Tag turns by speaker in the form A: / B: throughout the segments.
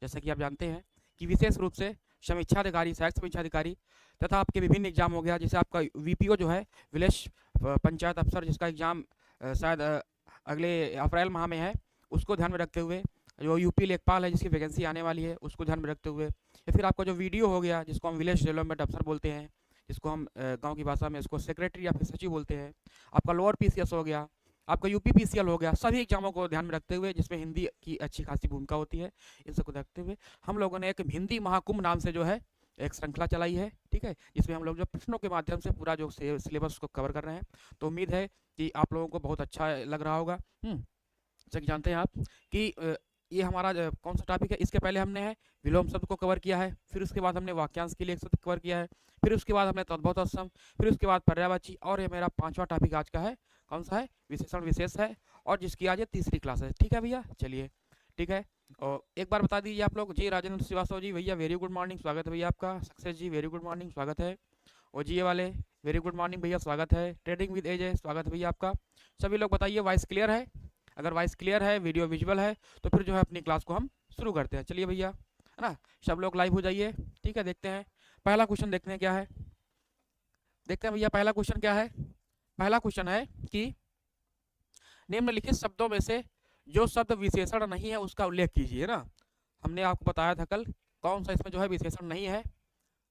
A: जैसा कि आप जानते हैं कि विशेष रूप से समीक्षाधिकारी, सहायक समीक्षाधिकारी तथा आपके विभिन्न एग्जाम हो गया, जैसे आपका वीपीओ जो है, विलेज पंचायत अफसर, जिसका एग्जाम शायद अगले अप्रैल माह में है, उसको ध्यान में रखते हुए, जो यूपी लेखपाल है जिसकी वैकेंसी आने वाली है उसको ध्यान में रखते हुए, या फिर आपका जो वीडियो हो गया जिसको हम विलेज डेवलपमेंट अफसर बोलते हैं, जिसको हम गांव की भाषा में इसको सेक्रेटरी या फिर सचिव बोलते हैं, आपका लोअर पीसीएस हो गया, आपका यूपी पीसीएल हो गया, सभी एग्जामों को ध्यान में रखते हुए, जिसमें हिंदी की अच्छी खासी भूमिका होती है, इन सबको रखते हुए हम लोगों ने एक हिंदी महाकुंभ नाम से जो है एक श्रृंखला चलाई है, ठीक है, जिसमें हम लोग जो प्रश्नों के माध्यम से पूरा जो सिलेबस को कवर कर रहे हैं। तो उम्मीद है कि आप लोगों को बहुत अच्छा लग रहा होगा। जैसा कि जानते हैं आप कि ये हमारा कौन सा टॉपिक है, इसके पहले हमने है विलोम शब्द को कवर किया है, फिर उसके बाद हमने वाक्यांश के लिए एक शब्द कवर किया है, फिर उसके बाद हमने तद्भव तत्सम, फिर उसके बाद पर्यायवाची, और ये मेरा 5वां टॉपिक आज का है, कौन सा है, विशेषण विशेष है, और जिसकी आज ये तीसरी क्लास है। ठीक है भैया, चलिए ठीक है। और एक बार बता दीजिए आप लोग, जी राजेंद्र श्रीवास्तव जी भैया वेरी गुड मॉर्निंग, स्वागत है भैया आपका। सक्सेस जी वेरी गुड मॉर्निंग, स्वागत है। और जी वाले वेरी गुड मॉर्निंग भैया, स्वागत है। ट्रेडिंग विद एज है, स्वागत है भैया आपका। सभी लोग बताइए वॉइस क्लियर है? अगर वॉइस क्लियर है, वीडियो विजुअल है, तो फिर जो है अपनी क्लास को हम शुरू करते हैं। चलिए भैया, है ना, सब लोग लाइव हो जाइए। ठीक है, देखते हैं पहला क्वेश्चन, देखते हैं क्या है। देखते हैं भैया पहला क्वेश्चन क्या है। पहला क्वेश्चन है कि निम्नलिखित शब्दों में से जो शब्द विशेषण नहीं है उसका उल्लेख कीजिए ना। हमने आपको बताया था कल कौन सा इसमें जो है विशेषण नहीं है।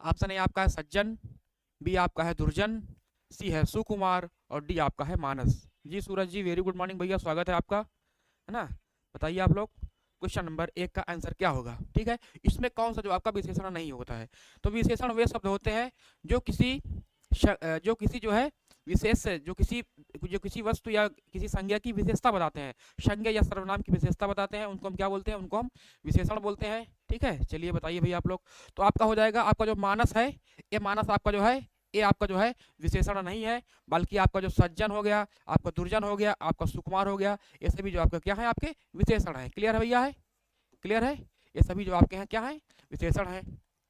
A: ऑप्शन ए आपका है सज्जन, बी आपका है दुर्जन, सी है सुकुमार, और डी आपका है मानस। जी सूरज जी वेरी गुड मॉर्निंग भैया, स्वागत है आपका, है ना। बताइए आप लोग क्वेश्चन नंबर 1 का आंसर क्या होगा। ठीक है, इसमें कौन सा जो आपका विशेषण नहीं होता है। तो विशेषण वे शब्द होते हैं जो किसी जो है विशेष से जो किसी वस्तु या किसी संज्ञा की विशेषता बताते हैं, संज्ञा या सर्वनाम की विशेषता बताते हैं, उनको हम क्या बोलते हैं, उनको हम विशेषण बोलते हैं। ठीक है, चलिए बताइए भैया आप लोग। तो आपका हो जाएगा, आपका जो मानस है, ये मानस आपका जो है, ये आपका जो है विशेषण नहीं है, बल्कि आपका जो सज्जन हो गया, आपका दुर्जन हो गया, आपका सुकुमार हो गया, ये सभी जो आपका क्या है, आपके विशेषण है। क्लियर है भैया, है क्लियर है, ये सभी जो आपके हैं क्या है, विशेषण है।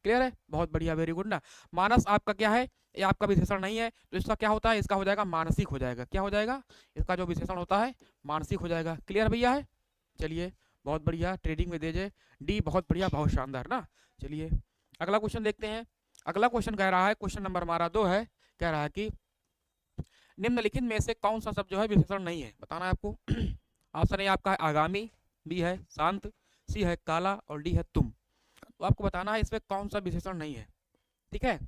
A: क्लियर है, बहुत बढ़िया, वेरी गुड ना। मानस आपका क्या है, ये आपका विशेषण नहीं है, तो इसका क्या होता है, इसका हो जाएगा मानसिक हो जाएगा। क्या हो जाएगा, इसका जो विशेषण होता है मानसिक हो जाएगा। क्लियर भैया, है चलिए बहुत बढ़िया। ट्रेडिंग में दीजिए डी, बहुत बढ़िया, बहुत शानदार ना। चलिए अगला क्वेश्चन देखते हैं। अगला क्वेश्चन कह रहा है, क्वेश्चन नंबर हमारा 2 है, कह रहा है कि निम्नलिखित में से कौन सा शब्द जो है विशेषण नहीं है, बताना है आपको। ऑप्शन ए आपका है आगामी, बी है शांत, सी है काला, और डी है तुम। तो आपको बताना है इसमें कौन सा विशेषण नहीं है। ठीक है,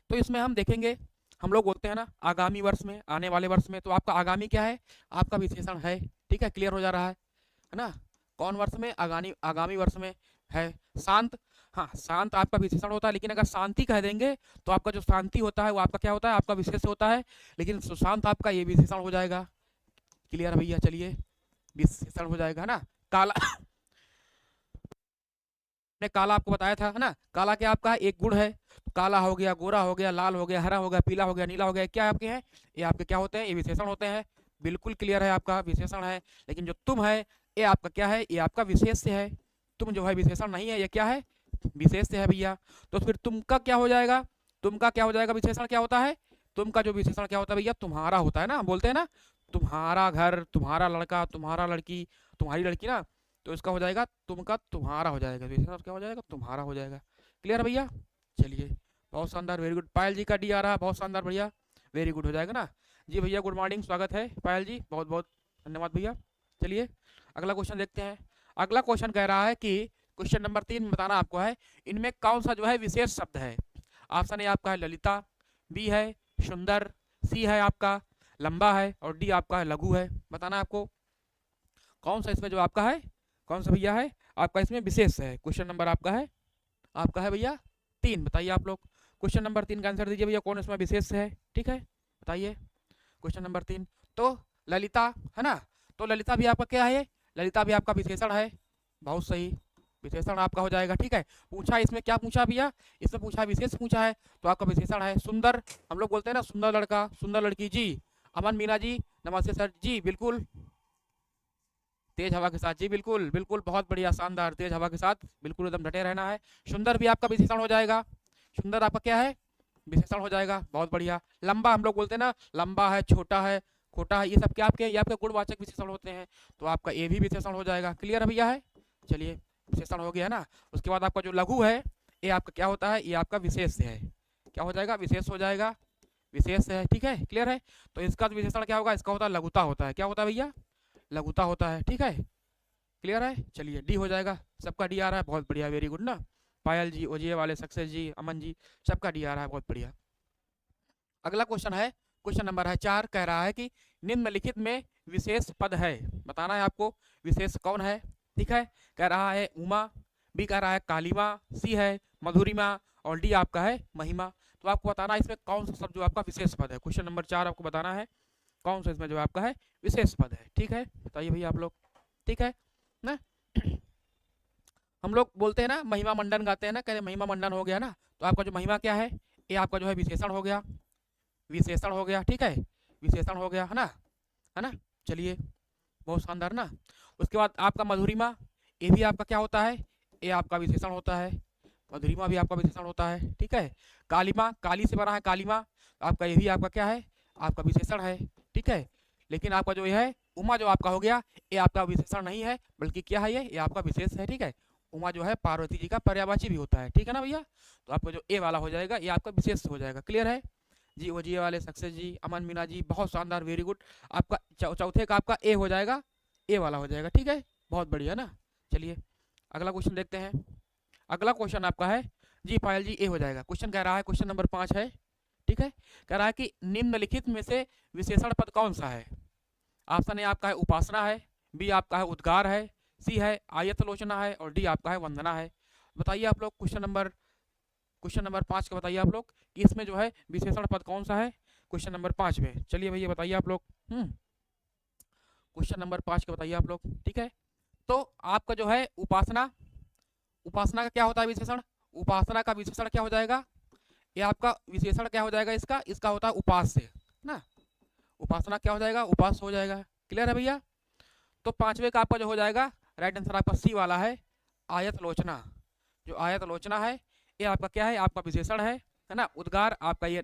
A: तो इसमें हम देखेंगे, हम लोग बोलते हैं ना आगामी वर्ष में, आने वाले वर्ष में, तो आपका आगामी क्या है, आपका विशेषण है। ठीक है, क्लियर हो जा रहा है ना। कौन वर्ष में, आगामी वर्ष में है। शांत, हाँ शांत आपका विशेषण होता है, लेकिन अगर शांति कह देंगे तो आपका जो शांति होता है वो आपका क्या होता है, आपका विशेष होता है, लेकिन सुशांत आपका ये विशेषण हो जाएगा। क्लियर भैया, चलिए विशेषण हो जाएगा ना। काला ने काला आपको बताया था, है ना, काला क्या आपका एक गुण है, तो काला हो गया, गोरा हो गया, लाल हो गया, हरा हो गया, पीला हो गया, नीला हो गया, क्या आपके हैं, ये आपके क्या होते हैं, ये विशेषण होते हैं। बिल्कुल क्लियर है, आपका विशेषण है। लेकिन जो तुम है, ये आपका क्या है, ये आपका विशेष से है। तुम जो है विशेषण नहीं है, ये क्या है, विशेष से है भैया। तो फिर तुम का क्या हो जाएगा, तुम का क्या हो जाएगा, विशेषण क्या होता है, तुम का जो विशेषण क्या होता है भैया, तुम्हारा होता है ना। बोलते हैं ना तुम्हारा घर, तुम्हारा लड़का, तुम्हारा लड़की, तुम्हारी लड़की ना, तो इसका हो जाएगा तुम का तुम्हारा हो जाएगा, विशेषण क्या हो जाएगा, तुम्हारा हो जाएगा। क्लियर भैया, चलिए बहुत शानदार, वेरी गुड। पायल जी का डी आ रहा है, बहुत शानदार भैया, वेरी गुड हो जाएगा ना। जी भैया गुड मॉर्निंग, स्वागत है पायल जी, बहुत बहुत धन्यवाद भैया। चलिए अगला क्वेश्चन देखते हैं। अगला क्वेश्चन कह रहा है कि क्वेश्चन नंबर 3 में बताना आपको है, इनमें कौन सा जो है विशेष शब्द है। ऑप्शन ए आपका है ललिता, बी है सुंदर, सी है आपका लंबा है, और डी आपका है लघु है। बताना आपको कौन सा इसमें जो आपका है, कौन सा भैया है आपका इसमें विशेष है। क्वेश्चन नंबर आपका है भैया 3। बताइए आप लोग क्वेश्चन नंबर 3 का आंसर दीजिए भैया, कौन इसमें विशेष है। ठीक है, बताइए क्वेश्चन नंबर 3। तो ललिता है ना, तो ललिता भी आपका क्या है, ललिता भी आपका विशेषण है। बहुत सही, विशेषण आपका हो जाएगा। ठीक है, पूछा इसमें क्या पूछा भैया, इसमें पूछा विशेष पूछा है, तो आपका विशेषण है। सुंदर, हम लोग बोलते हैं ना सुंदर लड़का, सुंदर लड़की। जी अमन मीना जी नमस्ते सर जी, बिल्कुल तेज हवा के साथ, जी बिल्कुल बिल्कुल, बहुत बढ़िया शानदार, तेज हवा के साथ बिल्कुल एकदम डटे रहना है। सुंदर भी आपका विशेषण हो जाएगा, सुंदर आपका क्या है, विशेषण हो जाएगा, बहुत बढ़िया। लंबा, हम लोग बोलते हैं ना लंबा है, छोटा है, खोटा है, ये सब क्या आपके, ये आपके गुणवाचक विशेषण होते हैं, तो आपका ये भी विशेषण हो जाएगा। क्लियर है भैया, है चलिए विशेषण हो गया ना। उसके बाद आपका जो लघु है ये आपका क्या होता है, ये आपका विशेष है। क्या हो जाएगा, विशेष हो जाएगा, विशेष है, ठीक है, क्लियर है। तो इसका जो विशेषण क्या होगा, इसका होता है लघुता होता है। क्या होता है भैया, लघुता होता है, ठीक है, क्लियर है। चलिए डी हो जाएगा, सबका डी आ रहा है, बहुत बढ़िया, वेरी गुड ना। पायल जी, ओजीए वाले, सक्सेस जी, अमन जी, सबका डी आ रहा है, बहुत बढ़िया। अगला क्वेश्चन है, क्वेश्चन नंबर है 4, कह रहा है कि निम्नलिखित में विशेष पद है, बताना है आपको विशेष कौन है, ठीक है। कह रहा है उमा, बी कह रहा है कालिमा, सी है मधुरिमा और डी आपका है महिमा। तो आपको बताना है इसमें कौन सा शब्द जो आपका विशेष पद है। क्वेश्चन नंबर 4 आपको बताना है कौन सा इसमें जो आपका है विशेष पद है, ठीक है, बताइए भैया आप लोग, ठीक है ना। हम लोग बोलते हैं ना महिमा मंडन गाते हैं ना, कहते महिमा मंडन हो गया ना। तो आपका जो महिमा क्या है, ये आपका जो है विशेषण हो गया, विशेषण हो गया, ठीक है, विशेषण हो गया, है ना। चलिए बहुत शानदार ना। उसके बाद आपका मधुरिमा, ये भी आपका क्या होता है, ये आपका विशेषण होता है, मधुरिमा भी आपका विशेषण होता है, ठीक है। कालिमा, काली से बना है कालिमा, आपका ये भी आपका क्या है, आपका विशेषण है, ठीक है। लेकिन आपका जो है उमा जो आपका हो गया, ये आपका विशेषण नहीं है, बल्कि क्या है, ये आपका विशेष है, ठीक है। उमा जो है पार्वती जी का पर्यायवाची भी होता है, ठीक है ना भैया। तो आपका जो ए वाला हो जाएगा, ये आपका विशेष हो जाएगा, क्लियर है जी। ओ जी वाले, सक्सेस जी, अमन मीना जी, बहुत शानदार, वेरी गुड। आपका चौथे का आपका ए हो जाएगा, ए वाला हो जाएगा, ठीक है, बहुत बढ़िया ना। चलिए अगला क्वेश्चन देखते हैं। अगला क्वेश्चन आपका है जी पायल जी, ए हो जाएगा। क्वेश्चन कह रहा है, क्वेश्चन नंबर 5 है, ठीक है। कह रहा है कि निम्नलिखित में से विशेषण पद कौन सा है। ऑप्शन ए आपका है उपासना है, बी आपका है उद्गार है, सी है आयतलोचना है और डी आपका है वंदना है। बताइए आप लोग क्वेश्चन नंबर 5 का बताइए आप लोग कि इसमें जो है विशेषण पद कौन सा है क्वेश्चन नंबर 5 में। चलिए भैया बताइए आप लोग, क्वेश्चन नंबर 5 का बताइए आप लोग, ठीक है। तो आपका जो है उपासना, उपासना का क्या होता है विशेषण, उपासना का विशेषण क्या हो जाएगा, ये आपका विशेषण क्या हो जाएगा, इसका होता है उपास्य ना। उपासना क्या हो जाएगा, उपास हो जाएगा, क्लियर है भैया। तो 5वें का आपका जो हो जाएगा राइट आंसर आपका सी वाला है, आयतलोचना। जो आयतलोचना है ये आपका क्या है, आपका विशेषण है ना। उद्गार आपका ये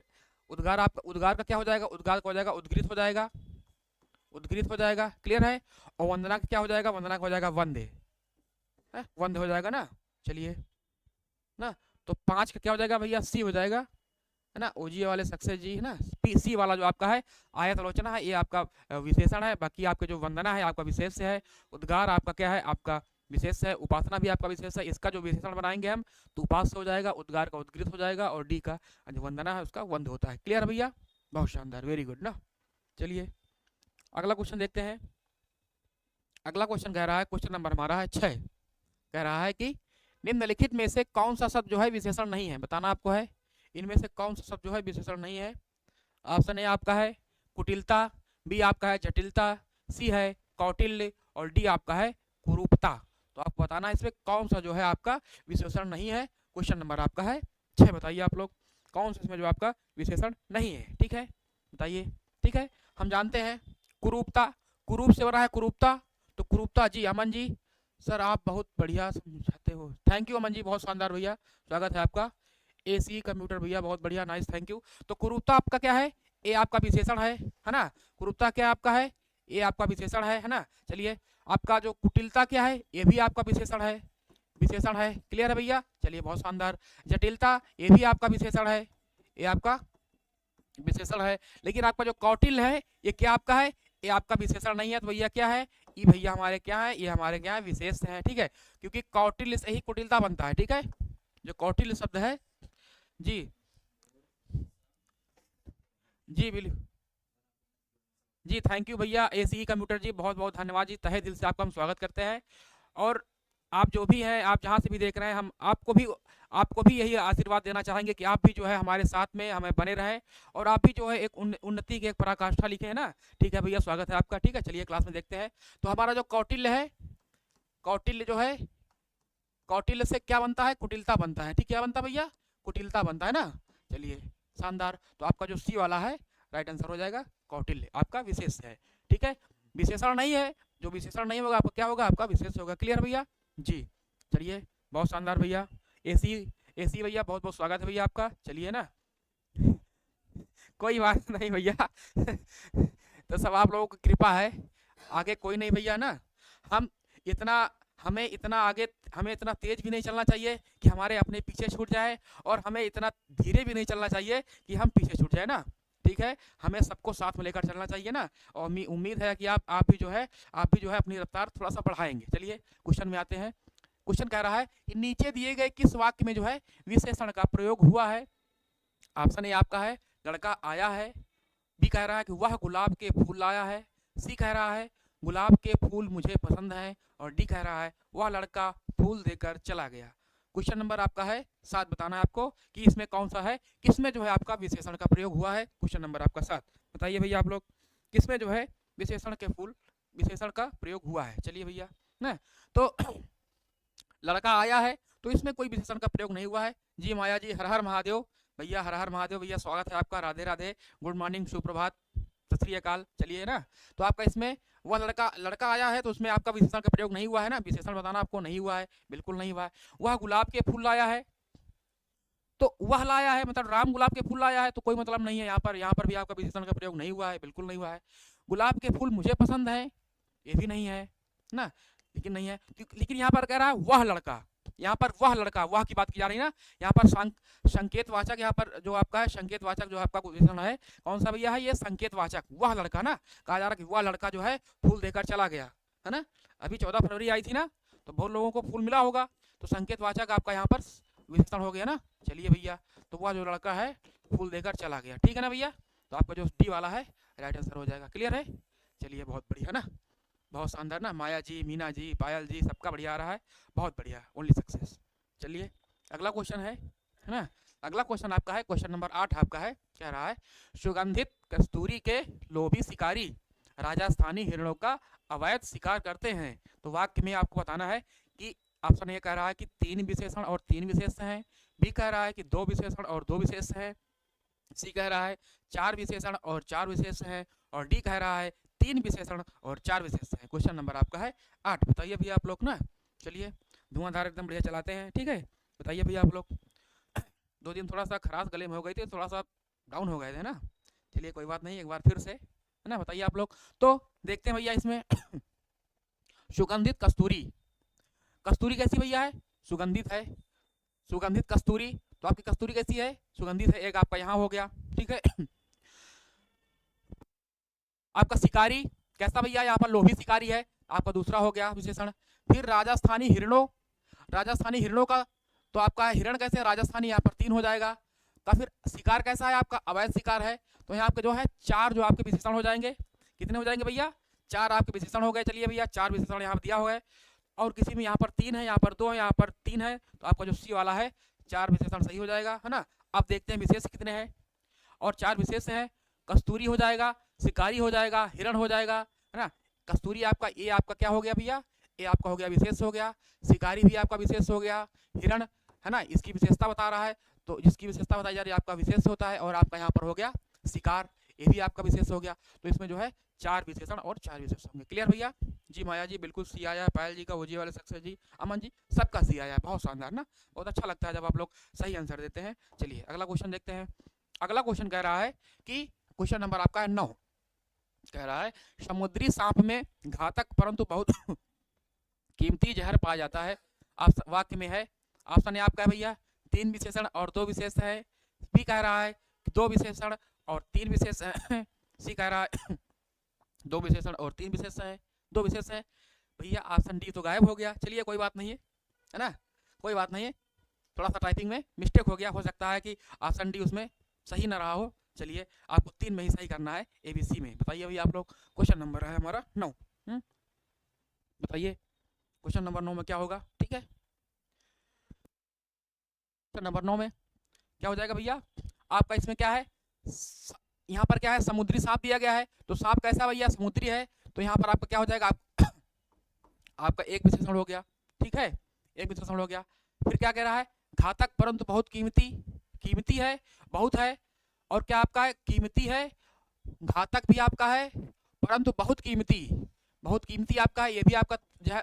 A: उद्गार, आपका उद्गार का क्या हो जाएगा, उद्गार का हो जाएगा उद्गृत हो जाएगा, उद्गृत हो जाएगा, क्लियर है। और वंदना का क्या हो जाएगा, वंदना का हो जाएगा वंदे, वंदे हो जाएगा ना। चलिए ना, तो 5 का क्या हो जाएगा भैया, सी हो जाएगा, है ना। ओजीए वाले सक्सेस जी, है ना। सी वाला जो आपका है आयतलोचना है, ये आपका विशेषण है। बाकी आपके जो वंदना है आपका विशेष है, उद्गार आपका क्या है, आपका विशेष है, उपासना भी आपका विशेष है। इसका जो विशेषण बनाएंगे हम तो उपास हो जाएगा, उद्गार का उद्गृत हो जाएगा और डी का जो वंदना है उसका वंद होता है, क्लियर भैया, बहुत शानदार, वेरी गुड ना। चलिए अगला क्वेश्चन देखते हैं। अगला क्वेश्चन कह रहा है, क्वेश्चन नंबर हमारा है 6, कह रहा है कि निम्नलिखित में से कौन सा शब्द जो है विशेषण नहीं है, बताना आपको है इनमें से कौन सा शब्द जो है विशेषण नहीं है। ऑप्शन ए आपका है कुटिलता, बी आपका है जटिलता, सी है कौटिल्य और डी आपका है कुरूपता। तो आपको बताना है इसमें कौन सा जो है आपका विशेषण नहीं है। क्वेश्चन नंबर आपका है 6, बताइए आप लोग कौन सा इसमें जो आपका विशेषण नहीं है, ठीक है, बताइए, ठीक है। हम जानते हैं कुरूपता, कुरूप से बना है कुरूपता, तो कुरूपता जी, अमन जी सर आप बहुत बढ़िया समझाते हो, थैंक यू अमन जी, बहुत शानदार भैया, स्वागत है आपका। एसी कंप्यूटर भैया बहुत बढ़िया, नाइस, थैंक यू। तो कुरूपता आपका क्या है, ये आपका विशेषण है ना। कुरूपता क्या आपका है, ये आपका विशेषण है ना। चलिए आपका जो कुटिलता क्या है, ये भी आपका विशेषण है, विशेषण है, क्लियर है भैया। चलिए बहुत शानदार। जटिलता ये भी आपका विशेषण है, ये आपका विशेषण है। लेकिन आपका जो कौटिल्य है ये क्या आपका है, ये आपका विशेषण नहीं है। तो भैया क्या है, ये भैया हमारे क्या है, ये हमारे क्या है विशेष है, ठीक है। क्योंकि कौटिल्य से ही कुटिलता बनता है, ठीक है। जो कौटिल्य शब्द है जी जी बिल्कुल जी, थैंक यू भैया एसी कंप्यूटर जी, बहुत बहुत धन्यवाद जी, तहे दिल से आपका हम स्वागत करते हैं। और आप जो भी हैं, आप जहाँ से भी देख रहे हैं, हम आपको भी यही आशीर्वाद देना चाहेंगे कि आप भी जो है हमारे साथ में हमें बने रहें और आप भी जो है एक उन्नति की एक पराकाष्ठा लिखे है ना, ठीक है भैया, स्वागत है आपका, ठीक है। चलिए क्लास में देखते हैं। तो हमारा जो कौटिल्य है, कौटिल्य जो है, कौटिल्य से क्या बनता है, कुटिलता बनता है, ठीक, क्या बनता है भैया, कुटिलता बनता है ना। चलिए शानदार। तो आपका जो सी वाला है राइट आंसर हो जाएगा कौटिल्य, आपका विशेष है, ठीक है। विशेषण नहीं है, जो विशेषण नहीं होगा आपका क्या होगा, आपका विशेष होगा, क्लियर भैया जी। चलिए बहुत शानदार भैया, एसी भैया बहुत बहुत स्वागत है भैया आपका। चलिए ना कोई बात नहीं भैया तो सब आप लोगों की कृपा है, आगे कोई नहीं भैया ना। हम इतना हमें इतना तेज भी नहीं चलना चाहिए कि हमारे अपने पीछे छूट जाए, और हमें इतना धीरे भी नहीं चलना चाहिए कि हम पीछे छूट जाए ना। ठीक है, हमें सबको साथ में लेकर चलना चाहिए ना। और उम्मीद है कि आप भी जो है अपनी रफ्तार थोड़ा सा बढ़ाएंगे। चलिए क्वेश्चन में आते हैं। क्वेश्चन कह रहा है कि नीचे दिए गए किस वाक्य में जो है विशेषण का प्रयोग हुआ है। ऑप्शन ए आपका है लड़का आया है, बी कह रहा है कि वह गुलाब के फूल लाया है, सी कह रहा है गुलाब के फूल मुझे पसंद हैं, और डी कह रहा है वह लड़का फूल देकर चला गया। क्वेश्चन नंबर आपका है 7, बताना है आपको कि इसमें कौन सा है, किसमें जो है आपका विशेषण का प्रयोग हुआ है। क्वेश्चन नंबर आपका 7, बताइए भैया आप लोग किसमें जो है विशेषण का प्रयोग हुआ है। चलिए भैया ना, तो लड़का आया है तो इसमें कोई विशेषण का प्रयोग नहीं हुआ है। जी माया जी, हर हर महादेव भैया, हर हर महादेव भैया, स्वागत है आपका, राधे राधे, गुड मॉर्निंग, सुप्रभात, सत श्री अकाल। चलिए ना, तो आपका इसमें वह लड़का आया है तो उसमें आपका विशेषण का प्रयोग नहीं हुआ है ना, विशेषण बताना आपको नहीं हुआ है, बिल्कुल नहीं हुआ है। वह गुलाब के फूल लाया है, तो वह लाया है मतलब राम गुलाब के फूल लाया है, तो कोई मतलब नहीं है यहाँ पर भी आपका विशेषण का प्रयोग नहीं हुआ है, बिल्कुल नहीं हुआ है। गुलाब के फूल मुझे पसंद है, ये भी नहीं है ना, लेकिन नहीं है। लेकिन यहाँ पर कह रहा है वह लड़का, यहाँ पर वह लड़का, वह की बात की जा रही है ना। यहाँ पर संकेत वाचक, यहाँ पर जो आपका है संकेत वाचक जो आपका विशेषण है कौन सा भैया है, ये संकेत वाचक, वह लड़का ना। कहा जा रहा है कि वह लड़का जो है फूल देकर चला गया है ना। अभी 14 फरवरी आई थी ना, तो बहुत लोगों को फूल मिला होगा, तो संकेत वाचक आपका यहाँ पर विशेषण हो गया ना। चलिए भैया, तो वह जो लड़का है फूल देकर चला गया, ठीक है ना भैया। तो आपका जो डी वाला है राइट आंसर हो जाएगा। क्लियर है, चलिए बहुत बढ़िया ना, बहुत शानदार ना। माया जी, मीना जी, पायल जी, सबका बढ़िया आ रहा है, बहुत बढ़िया, ओनली सक्सेस। चलिए अगला क्वेश्चन है ना, अगला क्वेश्चन आपका है क्वेश्चन नंबर 8 आपका है, कह रहा है सुगंधित कस्तूरी के लोभी शिकारी राजस्थानी हिरणों का अवैध शिकार करते हैं। तो वाक्य में आपको बताना है कि ऑप्शन ए कह रहा है कि 3 विशेषण और 3 विशेष हैं, बी कह रहा है कि 2 विशेषण और 2 विशेष हैं, सी कह रहा है 4 विशेषण और 4 विशेष हैं, और डी कह रहा है 3 विशेषण और 4 विशेष हैं। क्वेश्चन नंबर आपका है 8, बताइए भैया आप लोग ना। चलिए धुआंधार एकदम बढ़िया चलाते हैं, ठीक है, बताइए भैया आप लोग। 2 दिन थोड़ा सा खराश गले में हो गई थी, थोड़ा सा डाउन हो गए थे ना। चलिए कोई बात नहीं, एक बार फिर से है ना, बताइए आप लोग। तो देखते हैं भैया इसमें सुगंधित कस्तूरी, कस्तूरी कैसी भैया है, सुगंधित है, सुगंधित कस्तूरी, तो आपकी कस्तूरी कैसी है, सुगंधित है, एक आपका यहाँ हो गया, ठीक है। आपका शिकारी कैसा भैया, यहाँ पर लोभी शिकारी है, आपका दूसरा हो गया विशेषण। फिर राजस्थानी हिरणों, राजस्थानी हिरणों का, तो आपका हिरण कैसे, राजस्थानी, यहाँ पर 3 हो जाएगा। तो फिर शिकार कैसा है आपका, अवैध शिकार है, तो यहाँ आपके जो है 4 जो आपके विशेषण हो जाएंगे। कितने हो जाएंगे भैया, 4 आपके विशेषण हो गए। चलिए भैया 4 विशेषण यहाँ पर दिया हुआ है, और किसी में यहाँ पर 3 है, यहाँ पर 2 है, यहाँ पर 3 है, तो आपका जो सी वाला है 4 विशेषण सही हो जाएगा, है ना। अब देखते हैं विशेष कितने हैं, और 4 विशेष हैं, कस्तूरी हो जाएगा, शिकारी हो जाएगा, हिरण हो जाएगा, है ना। कस्तूरी आपका ये आपका क्या हो गया भैया, ये आपका हो गया विशेष हो गया, शिकारी भी आपका विशेष हो गया, हिरण है ना इसकी विशेषता बता रहा है, तो जिसकी विशेषता बताई जा रही है आपका विशेष होता है, और आपका यहाँ पर हो गया शिकार, ये भी आपका विशेष हो गया। तो इसमें जो है 4 विशेषण और 4 विशेष होंगे। क्लियर भैया, जी माया जी बिल्कुल सी आया है, पायल जी का ओजी वाले सक्सेस जी, अमन जी सबका सी आया है, बहुत शानदार ना, बहुत अच्छा लगता है जब आप लोग सही आंसर देते हैं। चलिए अगला क्वेश्चन देखते हैं। अगला क्वेश्चन कह रहा है कि क्वेश्चन नंबर आपका है 9, कह रहा है समुद्री सांप में घातक परंतु बहुत कीमती जहर पाया जाता है। आप वाक्य में है, ऑप्शन ए आपका है भैया 3 विशेषण और 2 विशेष है, बी कह रहा है 2 विशेषण और 3 विशेष है, सी कह रहा है 2 विशेषण और 3 विशेष है, 2 विशेष है। भैया ऑप्शन डी तो गायब हो गया, चलिए कोई बात नहीं है ना, कोई बात नहीं है, थोड़ा सा टाइपिंग में मिस्टेक हो गया, हो सकता है कि ऑप्शन डी उसमें सही ना रहा हो। चलिए आपको 3 में ही सही करना है, ABC में। बताइए भैया आप लोग, क्वेश्चन नंबर है हमारा 9, बताइए क्वेश्चन नंबर 9 में क्या होगा, ठीक है। क्वेश्चन नंबर 9 में क्या हो जाएगा भैया, आपका इसमें क्या है, यहाँ पर क्या है, समुद्री सांप दिया गया है, तो सांप कैसा भैया, समुद्री है, तो यहाँ पर आपका क्या हो जाएगा, आपका एक विशेषण हो गया, ठीक है, एक विशेषण हो गया। फिर क्या कह रहा है, घातक परंतु बहुत कीमती, कीमती है, बहुत है, और क्या आपका है, कीमती है, घातक भी आपका है, परंतु बहुत कीमती, बहुत कीमती आपका है, ये भी आपका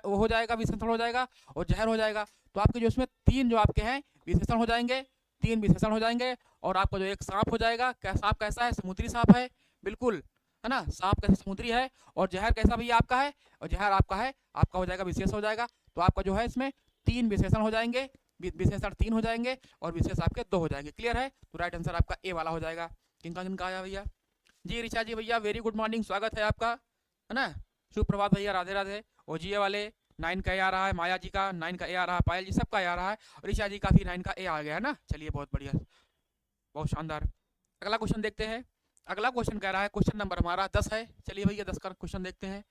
A: वो हो जाएगा, विशेषण हो जाएगा, और जहर हो जाएगा। तो आपके जो इसमें 3 जो आपके हैं विशेषण हो जाएंगे, 3 विशेषण हो जाएंगे, और आपका जो एक सांप हो जाएगा, क्या सांप कैसा है, समुद्री सांप है, बिल्कुल है ना, सांप कैसे समुद्री है, और जहर कैसा भैया आपका है, और जहर आपका है, आपका हो जाएगा विशेष हो जाएगा। तो आपका जो है इसमें 3 विशेषण हो जाएंगे, विशेषण 3 हो जाएंगे और विशेष आपके 2 हो जाएंगे। क्लियर है? तो राइट आंसर आपका ए वाला हो जाएगा। किनका आया भैया? जी ऋचा जी भैया वेरी गुड मॉर्निंग, स्वागत है आपका, है ना। शुभ प्रभात भैया, राधे राधे। ओजीए वाले 9 का ए आ रहा है, माया जी का 9 का ए आ रहा है, पायल जी सबका ए आ रहा है, और ऋचा जी का भी 9 का ए आ गया है ना। चलिए बहुत बढ़िया, बहुत शानदार। अगला क्वेश्चन देखते हैं। अगला क्वेश्चन कह रहा है, क्वेश्चन नंबर हमारा 10 है। चलिए भैया 10 का क्वेश्चन देखते हैं।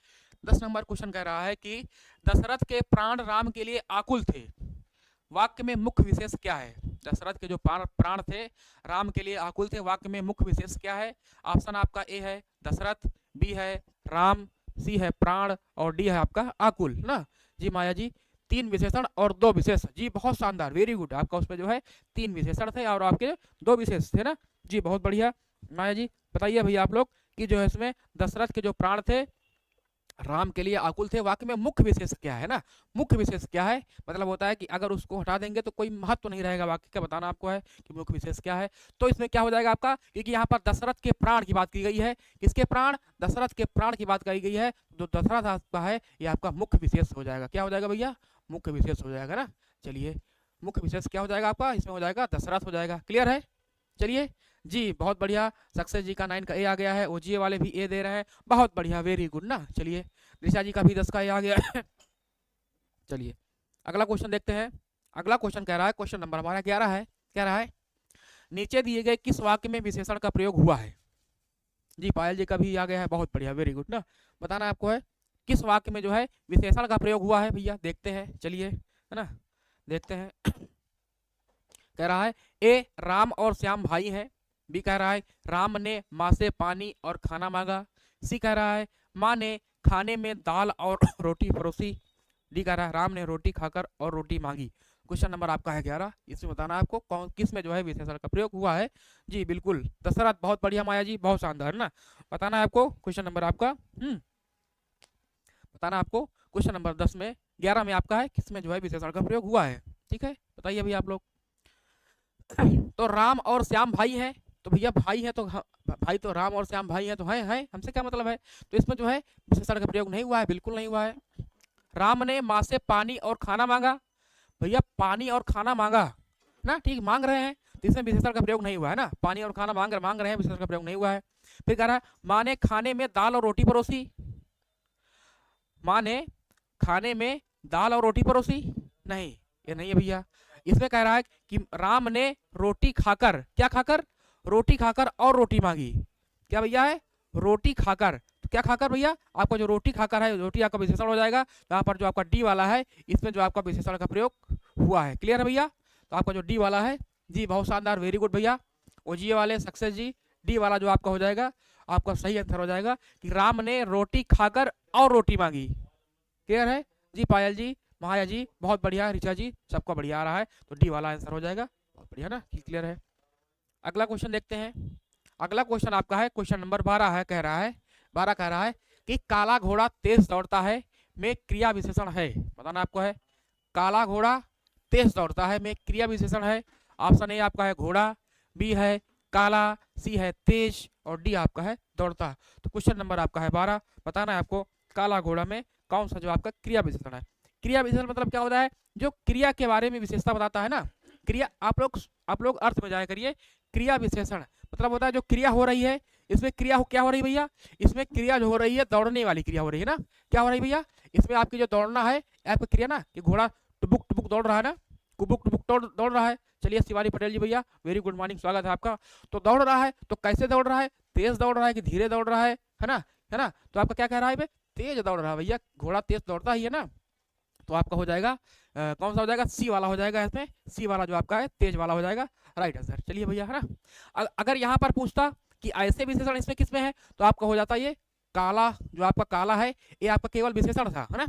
A: 10 नंबर क्वेश्चन कह रहा है कि दशरथ के प्राण राम के लिए आकुल थे, वाक्य में मुख्य विशेष क्या है? दशरथ के जो प्राण थे राम के लिए आकुल थे, वाक्य में मुख्य विशेष क्या है? ऑप्शन आपका ए है दशरथ, बी है राम, सी है प्राण और डी है आपका आकुल ना। जी माया जी 3 विशेषण और 2 विशेष। जी बहुत शानदार, वेरी गुड। आपका उसमें जो है 3 विशेषण थे और आपके 2 विशेष थे ना। जी बहुत बढ़िया। माया जी बताइए भैया आप लोग कि जो है इसमें दशरथ के जो प्राण थे राम के लिए आकुल थे, वाक्य में मुख्य विशेष क्या है ना। मुख्य विशेष क्या है मतलब होता है कि अगर उसको हटा देंगे तो कोई महत्व नहीं रहेगा वाक्य का, बताना आपको है कि मुख्य विशेष क्या है। तो इसमें क्या हो जाएगा आपका, क्योंकि यहाँ पर दशरथ के प्राण की बात की गई है। किसके प्राण? दशरथ के प्राण की बात कही गई है। जो दशरथ आपका है ये आपका मुख्य विशेष हो जाएगा। क्या हो जाएगा भैया? मुख्य विशेष हो जाएगा ना। चलिए मुख्य विशेष क्या हो जाएगा आपका, इसमें हो जाएगा दशरथ हो जाएगा। क्लियर है? चलिए जी बहुत बढ़िया। सक्सेस जी का 9 का ए आ गया है, ओजीए वाले भी ए दे रहे हैं, बहुत बढ़िया, वेरी गुड ना। चलिए ऋषा जी का भी 10 का ए आ गया है। चलिए अगला क्वेश्चन देखते हैं। अगला क्वेश्चन कह रहा है, क्वेश्चन नंबर हमारा 11 है, कह रहा है नीचे दिए गए किस वाक्य में विशेषण का प्रयोग हुआ है? जी पायल जी का भी आ गया है, बहुत बढ़िया, वेरी गुड ना। बताना आपको है किस वाक्य में जो है विशेषण का प्रयोग हुआ है भैया, देखते हैं। चलिए है ना, देखते हैं। कह रहा है ए राम और श्याम भाई हैं, बी कह रहा है राम ने माँ से पानी और खाना मांगा, सी कह रहा है माँ ने खाने में दाल और रोटी परोसी, डी कह रहा है राम ने रोटी खाकर और रोटी मांगी। क्वेश्चन नंबर आपका है 11। इसमें बताना आपको कौन किस में जो है विशेषण का प्रयोग हुआ है। जी बिल्कुल दशरथ, बहुत बढ़िया माया जी, बहुत शानदार ना। बताना है आपको क्वेश्चन नंबर आपका बताना आपको क्वेश्चन नंबर 10 में 11 में आपका है किस में जो है विशेषण का प्रयोग हुआ है। ठीक है, बताइए अभी आप लोग। तो राम और श्याम भाई हैं, तो भैया भाई है तो भाई तो राम और श्याम भाई हैं तो हैं, हमसे क्या मतलब है। तो इसमें जो है विशेषण का प्रयोग नहीं हुआ है, बिल्कुल नहीं हुआ है। राम ने माँ से पानी और खाना मांगा, भैया पानी और खाना मांगा ना, ठीक मांग रहे हैं, तो इसमें विशेषण का प्रयोग नहीं हुआ है ना। पानी और खाना मांग रहे हैं, विशेषण का प्रयोग नहीं हुआ है। फिर कह रहा है माँ ने खाने में दाल और रोटी परोसी, माँ ने खाने में दाल और रोटी परोसी, नहीं ये नहीं है भैया। इसमें कह रहा है कि राम ने रोटी खाकर, क्या खाकर? रोटी खाकर और रोटी मांगी। क्या भैया है? रोटी खाकर। तो क्या खाकर भैया? आपका जो रोटी खाकर है, रोटी आपका विशेषण हो जाएगा। यहाँ पर जो आपका डी वाला है इसमें जो आपका विशेषण का प्रयोग हुआ है। क्लियर है भैया? तो आपका जो डी वाला है, जी बहुत शानदार, वेरी गुड भैया। ओजीए वाले सक्सेस जी, डी वाला जो आपका हो जाएगा आपका सही आंसर हो जाएगा कि राम ने रोटी खाकर और रोटी मांगी। क्लियर है जी? पायल जी, माया जी बहुत बढ़िया, ऋचा जी सबका बढ़िया आ रहा है, तो डी वाला आंसर हो जाएगा। बहुत बढ़िया ना, क्लियर है। अगला क्वेश्चन देखते हैं। अगला क्वेश्चन आपका है क्वेश्चन नंबर 12 है, कह रहा है 12 कह रहा है कि काला घोड़ा तेज दौड़ता है में क्रिया विशेषण है। बताना आपको है काला घोड़ा तेज दौड़ता है में क्रिया विशेषण है। ऑप्शन ए आपका है घोड़ा, बी है काला, सी है तेज और डी आपका है दौड़ता। तो क्वेश्चन नंबर आपका है 12, बताना है आपको काला घोड़ा में कौन सा जो आपका क्रिया विशेषण है। क्रिया विशेषण मतलब क्या होता है? जो क्रिया के बारे में विशेषता बताता है ना। क्रिया आप लोग अर्थ में जाया करिए। क्रिया विशेषण मतलब होता है जो क्रिया हो रही है, इसमें क्रिया क्या हो रही है भैया? इसमें क्रिया जो हो रही है दौड़ने वाली क्रिया हो रही है ना। क्या हो रही है भैया? इसमें आपकी जो दौड़ना है आपकी क्रिया ना, कि घोड़ा टुबुक टुबुक दौड़ रहा है ना, कुबुक टुबुक दौड़ रहा है। चलिए शिवानी पटेल जी भैया वेरी गुड मॉर्निंग, स्वागत है आपका। तो दौड़ रहा है, तो कैसे दौड़ रहा है? तेज दौड़ रहा है कि धीरे दौड़ रहा है ना, है ना। तो आपका क्या कह रहा है? तेज दौड़ रहा है भैया, घोड़ा तेज दौड़ता ही है ना। तो आपका हो जाएगा कौन सा हो जाएगा? सी वाला हो जाएगा। इसमें सी वाला जो आपका है तेज वाला हो जाएगा, राइट आंसर। चलिए भैया, है ना। अगर यहाँ पर पूछता कि ऐसे विशेषण इसमें किसमें है, तो आपका हो जाता ये काला, जो आपका काला है ये आपका केवल विशेषण था, है ना।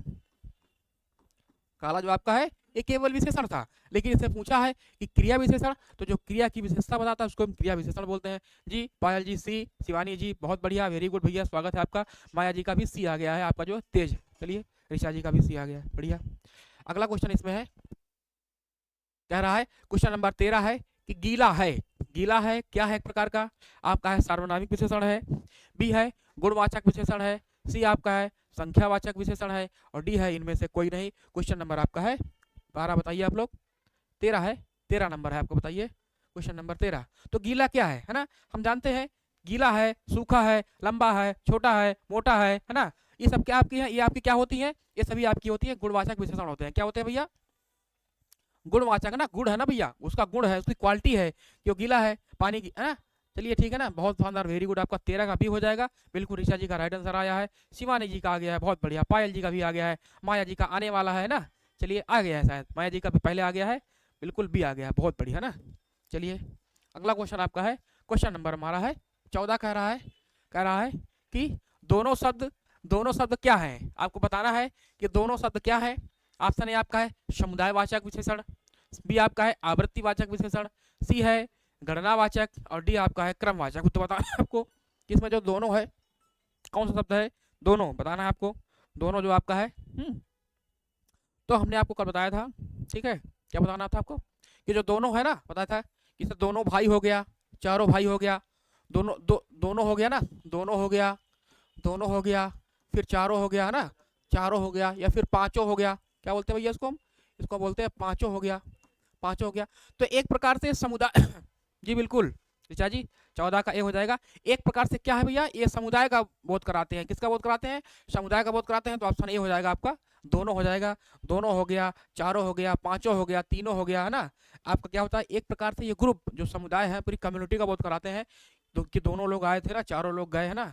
A: काला जो आपका है ये केवल विशेषण था, लेकिन इससे पूछा है कि क्रिया विशेषण, तो जो क्रिया की विशेषता बताता है उसको हम क्रिया विशेषण बोलते हैं। जी पायल जी सी, शिवानी जी बहुत बढ़िया, वेरी गुड भैया, स्वागत है आपका। माया जी का भी सी आ गया है, आपका जो तेज। चलिए ऋषा जी का भी सी आ गया है, बढ़िया। अगला क्वेश्चन इसमें है, कह रहा है क्वेश्चन नंबर 13 है कि गीला है। गीला है क्या है? एक प्रकार का आपका है सार्वनामिक विशेषण है, बी है गुणवाचक विशेषण है, सी आपका है संख्यावाचक विशेषण है, और डी है इनमें से कोई नहीं। क्वेश्चन नंबर आपका है 12, बताइए आप लोग। 13 है, 13 नंबर है आपको, बताइए क्वेश्चन नंबर 13। तो गीला क्या है ना, हम जानते हैं गीला है, सूखा है, लंबा है, छोटा है, मोटा है ना, ये सब क्या आपकी है, ये आपकी क्या होती है, ये सभी आपकी होती है गुणवाचक विशेषण होते हैं। क्या होते हैं भैया, गुणवाचक ना, गुण है ना भैया, उसका गुण है, उसकी क्वालिटी है कि वो गीला है, पानी की है ना। चलिए ठीक है ना, बहुत शानदार, वेरी गुड, आपका 13 का भी हो जाएगा बिल्कुल। ऋषा जी का राइट आंसर आया है, शिवानी जी का आ गया है, बहुत बढ़िया, पायल जी का भी आ गया है, माया जी का आने वाला है ना, चलिए आ गया है, शायद माया जी का भी पहले आ गया है, बिल्कुल भी आ गया है, बहुत बढ़िया ना। चलिए अगला क्वेश्चन आपका है, क्वेश्चन नंबर हमारा है 14, कह रहा है कि दोनों शब्द क्या है, आपको बताना है कि दोनों शब्द क्या है। ऑप्शन ए आपका है समुदायवाचक विशेषण, बी आपका है आवृत्तिवाचक विशेषण, सी है गणनावाचक, और डी आपका है क्रमवाचक। तो बताना है आपको कि इसमें जो दोनों है कौन सा शब्द है, दोनों बताना है आपको, दोनों जो आपका है। तो हमने आपको कल बताया था, ठीक है, क्या बताना था आपको कि जो दोनों है ना, बताया था कि दोनों भाई हो गया, चारों भाई हो गया, दोनों हो गया ना, दोनों हो गया, फिर चारों हो गया है ना, चारों हो गया, या फिर पांचों हो गया, क्या बोलते हैं भैया इसको, हम इसको बोलते हैं पांचों हो गया, पांचों हो गया। तो एक प्रकार से समुदाय जी बिल्कुल ऋचा जी, 14 का ए हो जाएगा। एक प्रकार से क्या है भैया, ये समुदाय का बोध कराते हैं, किसका बोध कराते हैं, समुदाय का बोध कराते हैं। तो ऑप्शन ए हो जाएगा आपका, दोनों हो जाएगा, दोनों हो गया, चारों हो गया, पांचों हो गया, तीनों हो गया है ना। आपका क्या होता है, एक प्रकार से ये ग्रुप जो समुदाय है पूरी कम्युनिटी का बोध कराते हैं, कि दोनों लोग आए थे ना, चारों लोग गए है ना।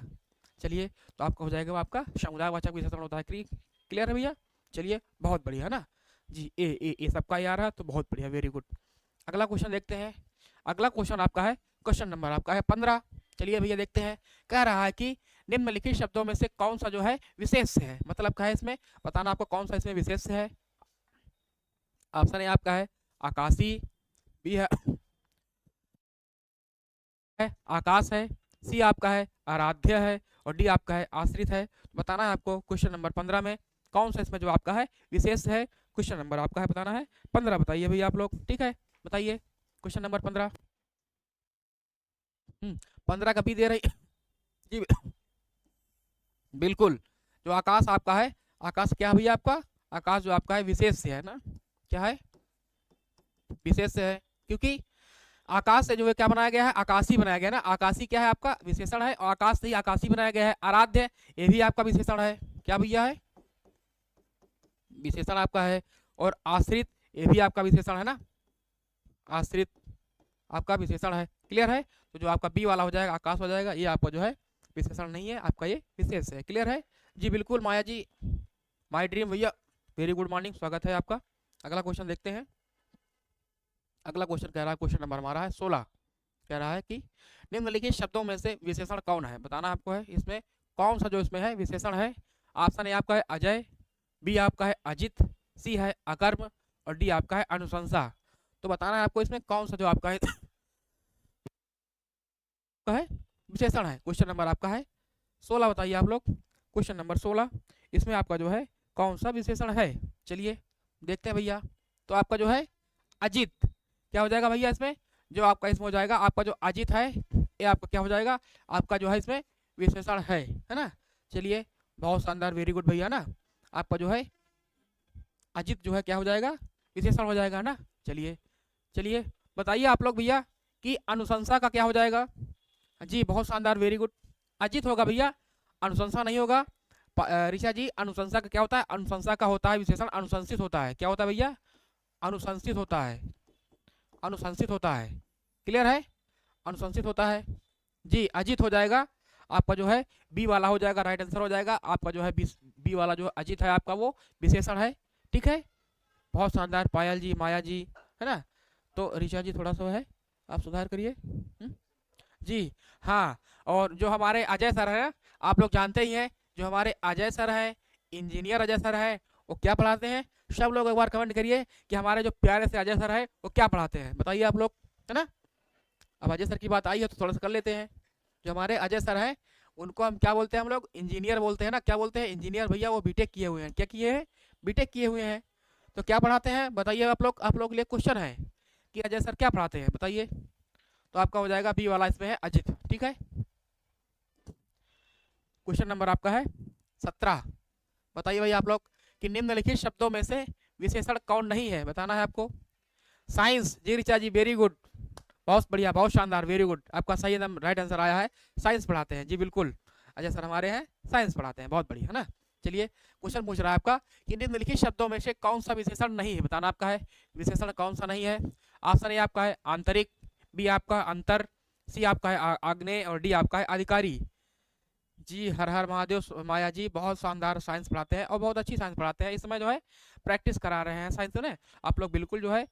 A: चलिए तो आपका हो जाएगा, आपका समुदायवाचक विशेषण होता है। क्लियर है भैया, चलिए बहुत बढ़िया है ना जी, ए सबका आ रहा है, तो बहुत बढ़िया, वेरी गुड। अगला क्वेश्चन देखते हैं, अगला क्वेश्चन आपका है, क्वेश्चन नंबर आपका है 15। चलिए भैया देखते हैं, कह रहा है कि निम्नलिखित शब्दों में से कौन सा जो है विशेष है, मतलब क्या है इसमें, बताना आपको कौन सा इसमें विशेष है। ऑप्शन ए आपका है आकाशी, बी है आकाश है, सी आपका है आराध्य है, और डी आपका है आश्रित है। बताना है आपको क्वेश्चन नंबर 15 में कौन सा इसमें जो आपका है विशेष है। क्वेश्चन नंबर आपका है, बताना है 15, बताइए भैया आप लोग, ठीक है, बताइए क्वेश्चन नंबर 15। 15 का बी दे रही जी बिल्कुल, जो आकाश आपका है, आकाश क्या भैया आपका, आकाश जो आपका है विशेष से है ना, क्या है, विशेष से है, क्योंकि आकाश से जो है क्या बनाया गया है, आकाशी बनाया गया है ना, आकाशी क्या है आपका विशेषण है, और आकाश से ही आकाशी बनाया गया है। आराध्य ये भी आपका विशेषण है, क्या भैया है, विशेषण आपका है। और आश्रित ये भी आपका विशेषण है ना, आश्रित आपका विशेषण है। क्लियर है, तो जो आपका बी वाला हो जाएगा आकाश हो जाएगा, ये आपका जो है विशेषण नहीं है, आपका ये विशेष है। क्लियर है जी बिल्कुल, माया जी, माय ड्रीम भैया, वेरी गुड मॉर्निंग, स्वागत है आपका। अगला क्वेश्चन देखते हैं, अगला क्वेश्चन कह रहा है, क्वेश्चन नंबर हमारा है 16, कह रहा है कि निम्नलिखित शब्दों में से विशेषण कौन है, बताना आपको है इसमें कौन सा जो इसमें है विशेषण है। ऑप्शन ए आपका है अजय, बी आपका है अजित, सी है अकर्म, और डी आपका है अनुशंसा। तो बताना है आपको इसमें कौन सा जो आपका है विशेषण है। क्वेश्चन नंबर आपका है 16, बताइए आप लोग, क्वेश्चन नंबर 16, इसमें आपका जो है कौन सा विशेषण है। चलिए देखते हैं भैया, तो आपका जो है अजित, क्या हो जाएगा भैया इसमें, जो आपका इसमें हो जाएगा आपका जो अजित है, ये आपका क्या हो जाएगा, आपका जो है इसमें विशेषण है ना। चलिए बहुत शानदार, वेरी गुड भैया ना, आपका जो है अजित जो है क्या हो जाएगा, विशेषण हो जाएगा ना। चलिए चलिए बताइए आप लोग भैया कि अनुशंसा का क्या हो जाएगा। जी बहुत शानदार, वेरी गुड, अजित होगा भैया, अनुशंसा नहीं होगा। ऋषा जी अनुशंसा का क्या होता है, अनुशंसा का होता है विशेषण अनुशंसित होता है, क्या होता है भैया, अनुशंसित होता है, अनुशंसित होता है। क्लियर है, अनुशंसित होता है जी, अजित हो जाएगा आपका जो है, बी वाला हो जाएगा, राइट आंसर हो जाएगा आपका जो है बी वाला जो अजित है आपका वो विशेषण है। ठीक है, बहुत शानदार, पायल जी, माया जी, है ना। तो ऋषा जी थोड़ा सा है, आप सुधार करिए जी। हाँ, और जो हमारे अजय सर है, आप लोग जानते ही हैं, जो हमारे अजय सर है, इंजीनियर अजय सर है, वो क्या पढ़ाते हैं, सब लोग एक बार कमेंट करिए कि हमारे जो प्यारे से अजय सर है वो क्या पढ़ाते हैं, बताइए आप लोग, है ना। अब अजय सर की बात आई है तो थोड़ा सा कर लेते हैं। जो हमारे अजय सर हैं उनको हम क्या बोलते हैं, हम लोग इंजीनियर बोलते हैं ना, क्या बोलते हैं, इंजीनियर भैया, वो बीटेक किए हुए हैं, क्या किए हैं, बीटेक किए हुए हैं। तो क्या पढ़ाते हैं बताइए आप लोग लिए क्वेश्चन है कि अजय सर क्या पढ़ाते हैं, बताइए। तो आपका हो जाएगा बी वाला, इसमें है अजित। ठीक है, क्वेश्चन नंबर आपका है 17। बताइए भाई आप लोग कि निम्नलिखित शब्दों में से विशेषण कौन नहीं है, बताना है आपको। साइंस, जी ऋचा जी वेरी गुड, बहुत बढ़िया, बहुत शानदार, वेरी गुड, आपका सही एकदम राइट आंसर आया है। साइंस पढ़ाते हैं जी, बिल्कुल अजय सर हमारे हैं, साइंस पढ़ाते हैं, बहुत बढ़िया है ना। चलिए क्वेश्चन पूछ रहा है आपका कि निम्नलिखित शब्दों में से कौन सा विशेषण नहीं है, बताना आपका है विशेषण कौन सा नहीं है। ऑप्शन ए आपका है आंतरिक, बी आपका अंतर, सी आपका है आग्नेय और डी आपका है अधिकारी। जी हर हर महादेव माया जी, बहुत शानदार साइंस पढ़ाते हैं और बहुत अच्छी साइंस पढ़ाते हैं। इस समय जो है प्रैक्टिस करा रहे हैं साइंस में, आप लोग बिल्कुल जो है,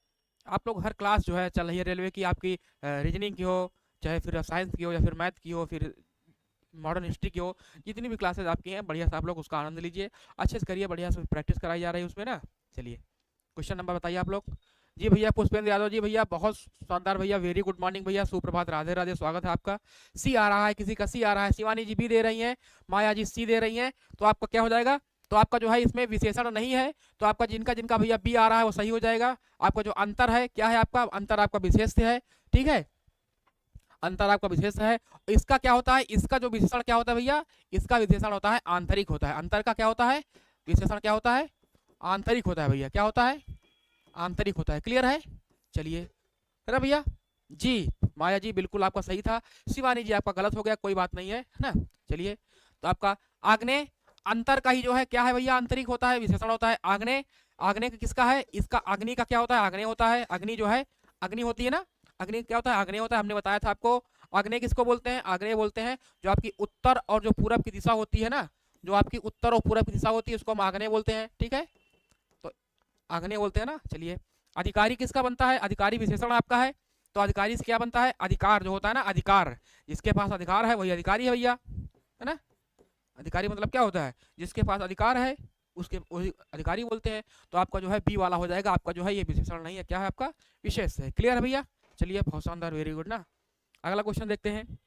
A: आप लोग हर क्लास जो है चल रही है रेलवे की, आपकी रीजनिंग की हो, चाहे फिर साइंस की हो, या फिर मैथ की हो, फिर मॉडर्न हिस्ट्री की हो, जितनी भी क्लासेस आपकी हैं बढ़िया से आप लोग उसका आनंद लीजिए, अच्छे से करिए, बढ़िया से प्रैक्टिस कराई जा रही है उसमें ना। चलिए क्वेश्चन नंबर बताइए आप लोग। जी भैया पुष्पेंद्र यादव जी, भैया बहुत शानदार भैया, वेरी गुड मॉर्निंग भैया, सुप्रभात, राधे राधे, स्वागत है आपका। सी आ रहा है, किसी का सी आ रहा है, शिवानी जी बी दे रही हैं, माया जी सी दे रही हैं, तो आपका क्या हो जाएगा, तो आपका जो है इसमें विशेषण नहीं है, तो आपका जिनका जिनका भैया बी आ रहा है वो सही हो जाएगा। आपका जो अंतर है क्या है, आपका अंतर आपका विशेष है, ठीक है, अंतर आपका विशेष है। इसका क्या होता है, इसका जो विशेषण क्या होता है भैया, इसका विशेषण होता है आंतरिक होता है। अंतर का क्या होता है, विशेषण क्या होता है, आंतरिक होता है भैया, क्या होता है, आंतरिक होता है। क्लियर है, चलिए है ना भैया जी। माया जी बिल्कुल आपका सही था, शिवानी जी आपका गलत हो गया, कोई बात नहीं है ना। चलिए तो आपका आग्नेय, अंतर का ही जो है क्या है भैया, आंतरिक होता है, विशेषण होता है आग्नेय। आग्नेय किसका है, इसका अग्नि का क्या होता है, आग्नेय होता है, अग्नि जो है अग्नि होती है ना, अग्नि क्या होता है, आग्नेय होता है, हमने बताया था आपको। आग्नेय किसको बोलते हैं, आग्नेय बोलते हैं जो आपकी उत्तर और जो पूरब की दिशा होती है ना, जो आपकी उत्तर और पूरब की दिशा होती है उसको हम आग्नेय बोलते हैं, ठीक है, तो आग्नेय बोलते हैं ना। चलिए अधिकारी किसका बनता है, अधिकारी विशेषण आपका है, तो अधिकारी से क्या बनता है, अधिकार जो होता है ना, अधिकार, जिसके पास अधिकार है वही अधिकारी है भैया, है ना। अधिकारी मतलब क्या होता है, जिसके पास अधिकार है उसके वही अधिकारी बोलते हैं। तो आपका जो है बी वाला हो जाएगा, आपका जो है ये विशेषण नहीं है, क्या है आपका विशेष है। क्लियर है भैया, चलिए बहुत शानदार, वेरी गुड ना। अगला क्वेश्चन देखते हैं।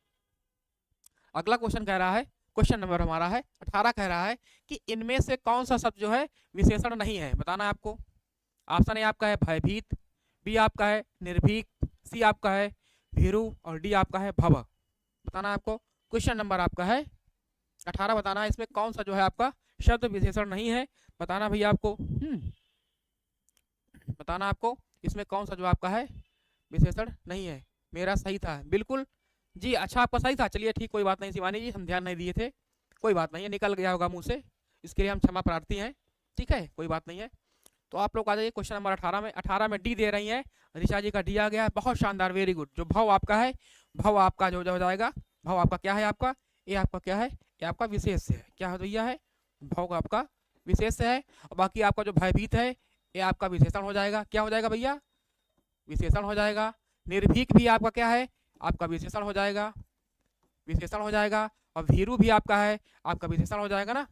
A: अगला क्वेश्चन कह रहा है, क्वेश्चन नंबर हमारा है 18, कह रहा है कि इनमें से कौन सा शब्द जो है विशेषण नहीं है, बताना है आपको। ऑप्शन ए आपका है भयभीत, बी आपका है निर्भीक, सी आपका है भीरू और डी आपका है भव। बताना है आपको, क्वेश्चन नंबर आपका है 18, बताना है इसमें कौन सा जो है आपका शब्द विशेषण नहीं है, बताना भैया आपको। बताना आपको इसमें कौन सा जो आपका है विशेषण नहीं है। मेरा सही था बिल्कुल जी, अच्छा आपका सही था, चलिए ठीक, कोई बात नहीं शिवानी जी, हम ध्यान नहीं दिए थे, कोई बात नहीं है, निकल गया होगा मुंह से, इसके लिए हम क्षमा प्रार्थी हैं, ठीक है, कोई बात नहीं है। तो आप लोग आ जाइए क्वेश्चन नंबर 18 में। 18 में डी दे रही हैं, ऋचा जी का डी आ गया है, बहुत शानदार, वेरी गुड। जो भव आपका है, भव आपका जो हो जाएगा, भव आपका क्या है, आपका ये आपका क्या है, ये आपका विशेष है, क्या भैया है, भव आपका विशेष है। और बाकी आपका जो भयभीत है ये आपका विशेषण हो जाएगा, क्या हो जाएगा भैया, विशेषण हो जाएगा। निर्भीक भी आपका क्या है, आपका विशेषण हो जाएगा, विशेषण हो जाएगा। और भीरू भी आपका है, आपका विशेषण हो जाएगा ना,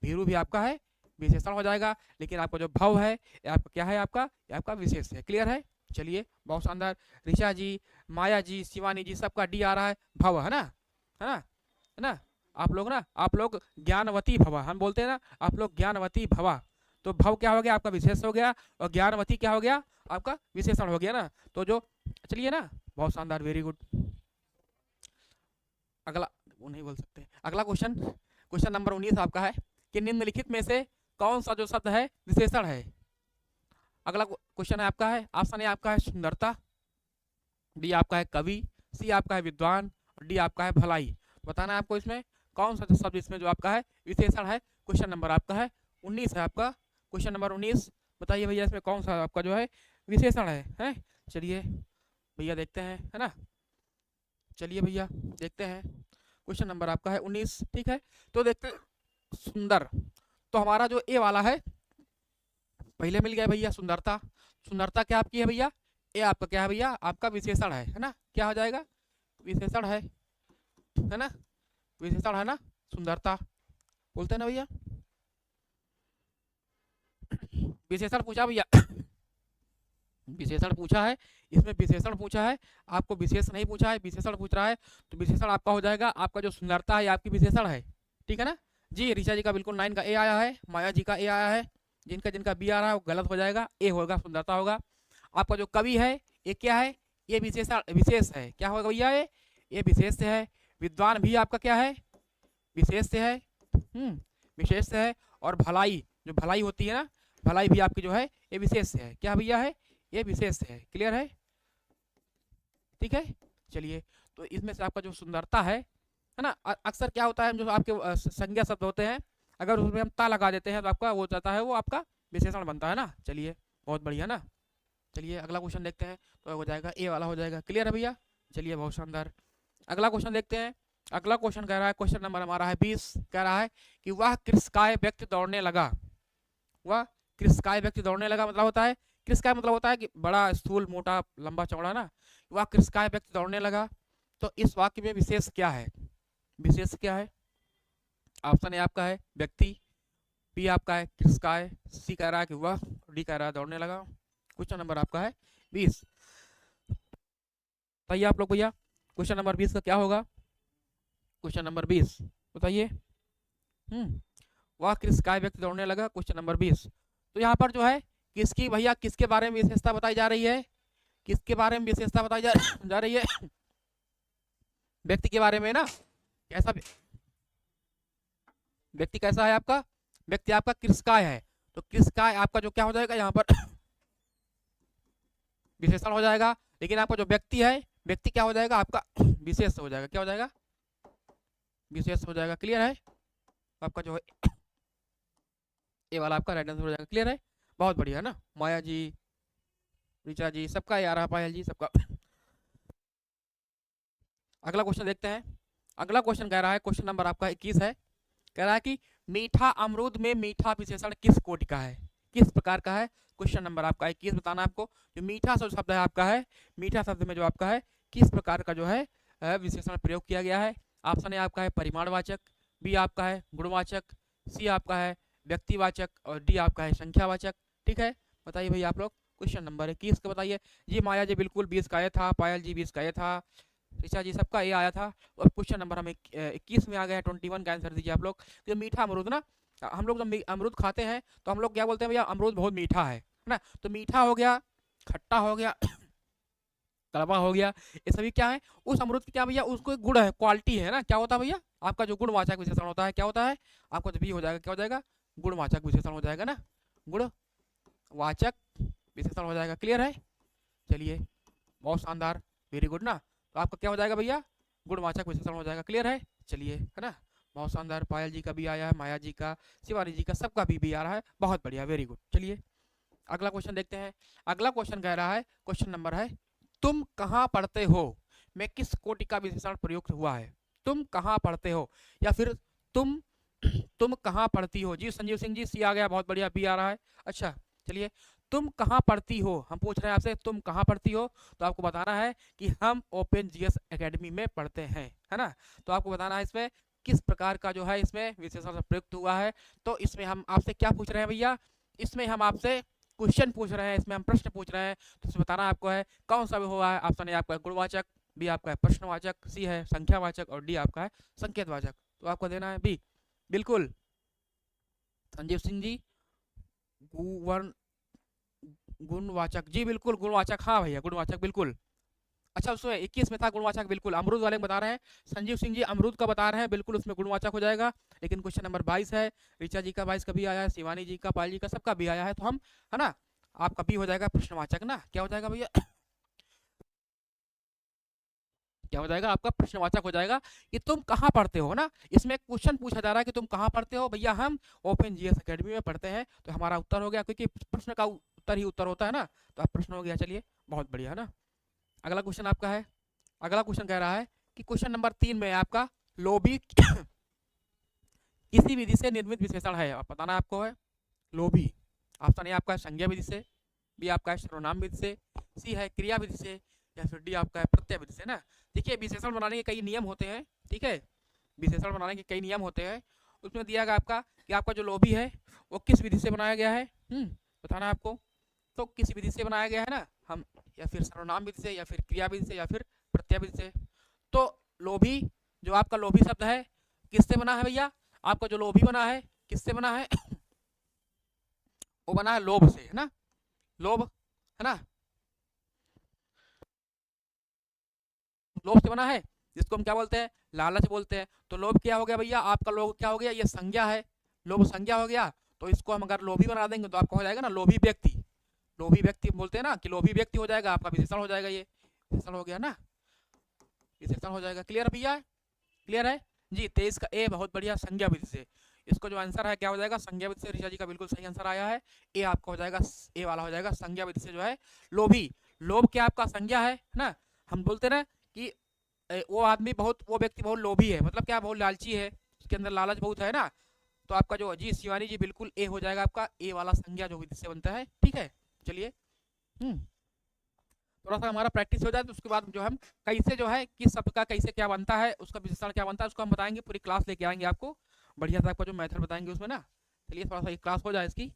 A: भीरू भी आपका है, विशेषण हो जाएगा। लेकिन आपका जो भव है ये आपका क्या है, आपका ये आपका विशेष है। क्लियर है, चलिए बहुत शानदार। ऋचा जी, माया जी, शिवानी जी, सबका डी आ रहा है, भव है ना, है ना, है ना। आप लोग ना, आप लोग ज्ञानवती भवा, हम बोलते हैं ना, आप लोग ज्ञानवती भवा, तो भव क्या हो गया, आपका विशेष हो गया, और ज्ञानवती क्या हो गया, आपका विशेषण हो गया ना। तो जो चलिए ना, बहुत शानदार, वेरी गुड। अगला वो नहीं बोल सकते, अगला क्वेश्चन, क्वेश्चन नंबर 19 आपका है कि निम्नलिखित में से कौन सा जो शब्द है विशेषण है। अगला क्वेश्चन है आपका है, ऑप्शन ए आपका है सुंदरता, डी आपका है कवि, सी आपका है विद्वान और डी आपका है भलाई। बताना है आपको इसमें कौन सा शब्द इसमें जो आपका है विशेषण है। क्वेश्चन नंबर आपका है 19 है, आपका क्वेश्चन नंबर 19, बताइए भैया इसमें कौन सा आपका जो है विशेषण है? चलिए भैया देखते हैं, है ना, चलिए भैया देखते हैं। क्वेश्चन नंबर आपका है 19, ठीक है, तो देखते सुंदर, तो हमारा जो ए वाला है पहले मिल गया भैया, सुंदरता, सुंदरता क्या आपकी है भैया, ए आपका क्या है भैया, आपका विशेषण है ना, क्या हो जाएगा, विशेषण है ना, विशेषण है ना, सुंदरता बोलते हैं ना भैया। विशेषण पूछा भैया, विशेषण पूछा है, इसमें विशेषण पूछा है, आपको विशेष नहीं पूछा है, विशेषण पूछ रहा है, तो विशेषण आपका हो जाएगा, आपका जो सुंदरता है आपकी विशेषण है, ठीक है ना जी। ऋचा जी का बिल्कुल 9 का ए आया है, माया जी का ए आया है, जिनका जिनका बी आ रहा है वो गलत हो जाएगा, ए होगा, सुंदरता होगा। आपका जो कवि है ये क्या है, ये विशेषण विशेष है, क्या होगा भैया, ये विशेष है। विद्वान भी आपका क्या है, विशेष से है, विशेष है, और भलाई, जो भलाई होती है ना, भलाई भी आपकी जो है ये विशेष है। क्या भैया है? ये विशेष है। क्लियर है? ठीक है, चलिए। तो इसमें से आपका जो सुंदरता है ना, अक्सर क्या होता है, जो आपके संज्ञा शब्द होते हैं, अगर उसमें हम ता लगा देते हैं तो आपका वो जाता है, वो आपका विशेषण बनता है ना। चलिए, बहुत बढ़िया ना। चलिए अगला क्वेश्चन देखते हैं, तो हो जाएगा ए वाला हो जाएगा। क्लियर है भैया? चलिए, बहुत शानदार। अगला क्वेश्चन देखते हैं। अगला क्वेश्चन कह रहा है, क्वेश्चन नंबर हमारा है 20, कह रहा है कि वह कृषकाय व्यक्ति दौड़ने लगा। वह कृषकाय व्यक्ति दौड़ने लगा मतलब होता है, कृषकाय मतलब होता है कि बड़ा, स्थूल, मोटा, लंबा चौड़ा ना। वह कृषकाय व्यक्ति दौड़ने लगा, तो इस वाक्य में विशेष क्या है? विशेष क्या है? ऑप्शन ए आपका है व्यक्ति, बी आपका है कृषकाय, सी कह रहा है कि वह, डी कह रहा है दौड़ने लगा। क्वेश्चन नंबर आपका है 20। बताइए आप लोग भैया, क्वेश्चन नंबर 20 का क्या होगा? क्वेश्चन नंबर 20 बताइए। वह कृषकाय व्यक्ति दौड़ने लगा, क्वेश्चन नंबर 20। तो यहाँ पर जो है किसकी भैया, किसके बारे में विशेषता बताई जा रही है? किसके बारे में विशेषता बताई जा रही है? व्यक्ति के बारे में ना। कैसा व्यक्ति, कैसा है आपका व्यक्ति? आपका कृषकाय है, तो कृषकाय आपका जो क्या हो जाएगा यहाँ पर विशेषण हो जाएगा। लेकिन आपका जो व्यक्ति है, व्यक्ति क्या हो जाएगा आपका? विशेष हो जाएगा। क्या हो जाएगा? विशेष हो जाएगा। क्लियर है? आपका जो है ये वाला आपका राइट आंसर हो जाएगा। क्लियर है? बहुत बढ़िया ना। माया जी, ऋचा जी, सबका ये आ रहा, पायल जी, सबका। अगला क्वेश्चन देखते हैं। अगला क्वेश्चन कह रहा है, क्वेश्चन नंबर आपका 21 है, कह रहा है कि मीठा अमरूद में मीठा विशेषण किस कोटि का है? किस प्रकार का है? क्वेश्चन नंबर आपका 21 बताना आपको। जो मीठा शब्द है आपका है, मीठा शब्द में जो आपका है किस प्रकार का जो है विशेषण प्रयोग किया गया है? ऑप्शन ए आपका है परिमाणवाचक, बी आपका है गुणवाचक, सी आपका है व्यक्तिवाचक, और डी आपका है संख्यावाचक। ठीक है, बताइए भैया आप लोग। क्वेश्चन नंबर 21 का बताइए। जी माया जी बिल्कुल 20 का ये था, पायल जी 20 का ये था, ऋचा जी सबका ये आया था। और क्वेश्चन नंबर हमें 21 में आ गया है, 21 का आंसर दीजिए आप लोग। तो मीठा अमरूद ना, हम लोग जब अमरूद खाते हैं तो हम लोग क्या बोलते हैं भैया? अमरूद बहुत मीठा है ना। तो मीठा हो गया, खट्टा हो गया, कड़वा हो गया, ये सभी क्या है? उस अमरूद की क्या भैया, उसको एक गुण है, क्वालिटी है ना। क्या होता है भैया? आपका जो गुणवाचक विशेषण होता है, क्या होता है आपका? जो भी हो जाएगा, क्या हो जाएगा? गुणवाचक विशेषण हो जाएगा ना। गुणवाचक विशेषण हो जाएगा। क्लियर है? चलिए, बहुत शानदार, वेरी गुड ना। तो आपका क्या हो जाएगा भैया? गुणवाचक विशेषण हो जाएगा। क्लियर है? चलिए, है ना, बहुत शानदार। पायल जी का भी आया है, माया जी का, शिवानी जी का, सबका भी आ रहा है। बहुत बढ़िया, वेरी गुड। चलिए अगला क्वेश्चन देखते हैं। अगला क्वेश्चन कह रहा है, क्वेश्चन नंबर है, तुम कहाँ पढ़ते हो में किस कोटि का विशेषण प्रयुक्त हुआ है? तुम कहाँ पढ़ते हो, या फिर तुम तुम कहाँ पढ़ती हो? जी संजीव सिंह जी, सी आ गया, बहुत बढ़िया, बी आ रहा है। अच्छा, चलिए, तुम कहाँ पढ़ती हो, हम पूछ रहे हैं आपसे, तुम कहाँ पढ़ती हो? तो आपको बताना है कि हम ओपन जीएस एकेडमी में पढ़ते हैं, है ना। तो आपको बताना है इसमें किस प्रकार का जो है इसमें विशेषण प्रयुक्त हुआ है। तो इसमें हम आपसे क्या पूछ रहे हैं भैया? इसमें हम आपसे क्वेश्चन पूछ रहे हैं, इसमें हम प्रश्न पूछ रहे हैं। तो इसमें बताना आपको है कौन सा भी हुआ है। ऑप्शन ए आपका गुणवाचक, बी आपका है प्रश्नवाचक, सी है संख्यावाचक, और डी आपका है संकेतवाचक। तो आपको देना है बी। बिल्कुल संजीव सिंह जी, गुणवाचक, जी बिल्कुल गुणवाचक, हाँ भैया गुणवाचक बिल्कुल। अच्छा, उसमें 21 में था गुणवाचक, बिल्कुल अमरूद वाले बता रहे हैं। संजीव सिंह जी अमरूद का बता रहे हैं, बिल्कुल उसमें गुणवाचक हो जाएगा। लेकिन क्वेश्चन नंबर 22 है, ऋचा जी का 22 का भी आया है, शिवानी जी का, पायल जी का, सबका भी आया है। तो हम, है ना, आपका भी हो जाएगा प्रश्नवाचक ना। क्या हो जाएगा भैया? क्या हो जाएगा आपका? प्रश्नवाचक हो जाएगा कि तुम कहाँ पढ़ते हो ना। इसमें क्वेश्चन पूछा जा रहा है कि तुम कहाँ पढ़ते हो भैया? हम ओपन जीएस एकेडमी में पढ़ते हैं। तो हमारा उत्तर हो गया, क्योंकि प्रश्न का उत्तर ही उत्तर होता है ना। तो आप प्रश्न हो गया। चलिए, बहुत बढ़िया, है ना। अगला क्वेश्चन आपका है, अगला क्वेश्चन कह रहा है कि क्वेश्चन नंबर 3 में आपका लोभी किसी विधि से निर्मित विशेषण है? आप बताना आपको है लोभी। ऑप्शन ए आपका है संज्ञा विधि से, बी आपका है सर्वनाम विधि से, सी है क्रिया विधि से, या फिर डी आपका है प्रत्यय विधि से ना। देखिए, विशेषण बनाने के कई नियम होते हैं, ठीक है, विशेषण बनाने के कई नियम होते हैं। उसमें दिया गया आपका कि आपका जो लोभी है वो किस विधि से बनाया गया है, बताना आपको। तो किस विधि से बनाया गया है ना, हम, या फिर सर्वनाम विधि से, या फिर क्रिया विधि से, या फिर प्रत्यय विधि से। तो लोभी, जो आपका लोभी शब्द है किससे बना है भैया? आपका जो लोभी बना है किससे बना है? वो बना है लोभ से, है ना, लोभ, है ना, लोभ से बना है, जिसको हम क्या बोलते हैं? लालच बोलते हैं। तो लोभ क्या हो गया भैया? आपका लोभ क्या हो गया? ये संज्ञा है, लोभ संज्ञा हो गया, तो इसको हम अगर लोभी बना देंगे तो आपका हो जाएगा ना लोभी व्यक्ति। लोभी व्यक्ति बोलते हैं ना कि लोभी व्यक्ति हो जाएगा, आपका विशेषण हो जाएगा, ये विशेषण हो गया ना, विशेषण हो जाएगा। क्लियर भैया, क्लियर है जी। 23 का ए बहुत बढ़िया, संज्ञा विधि से। इसको जो आंसर है क्या हो जाएगा, संज्ञा विधि से। ऋषा जी का बिल्कुल सही आंसर आया है, ए आपका हो जाएगा, ए वाला हो जाएगा संज्ञा विधि से जो है लोभी। लोभ क्या आपका संज्ञा है ना। हम बोलते ना कि वो आदमी बहुत, वो व्यक्ति बहुत लोभी है, मतलब क्या बहुत लालची है, उसके अंदर लालच बहुत है ना। तो आपका जो जी शिवानी जी बिल्कुल ए हो जाएगा आपका, ए वाला संज्ञा जो विधि से बनता है। ठीक है, चलिए थोड़ा सा हमारा प्रैक्टिस हो जाए तो उसके बाद जो हम कैसे जो है किस शब्द का कैसे क्या बनता है, उसका विशेषण क्या बनता है, उसको हम बताएंगे। पूरी क्लास लेके आएंगे आपको, बढ़िया से आपका जो मेथड बताएंगे उसमें ना। चलिए थोड़ा सा एक क्लास हो जाए इसकी,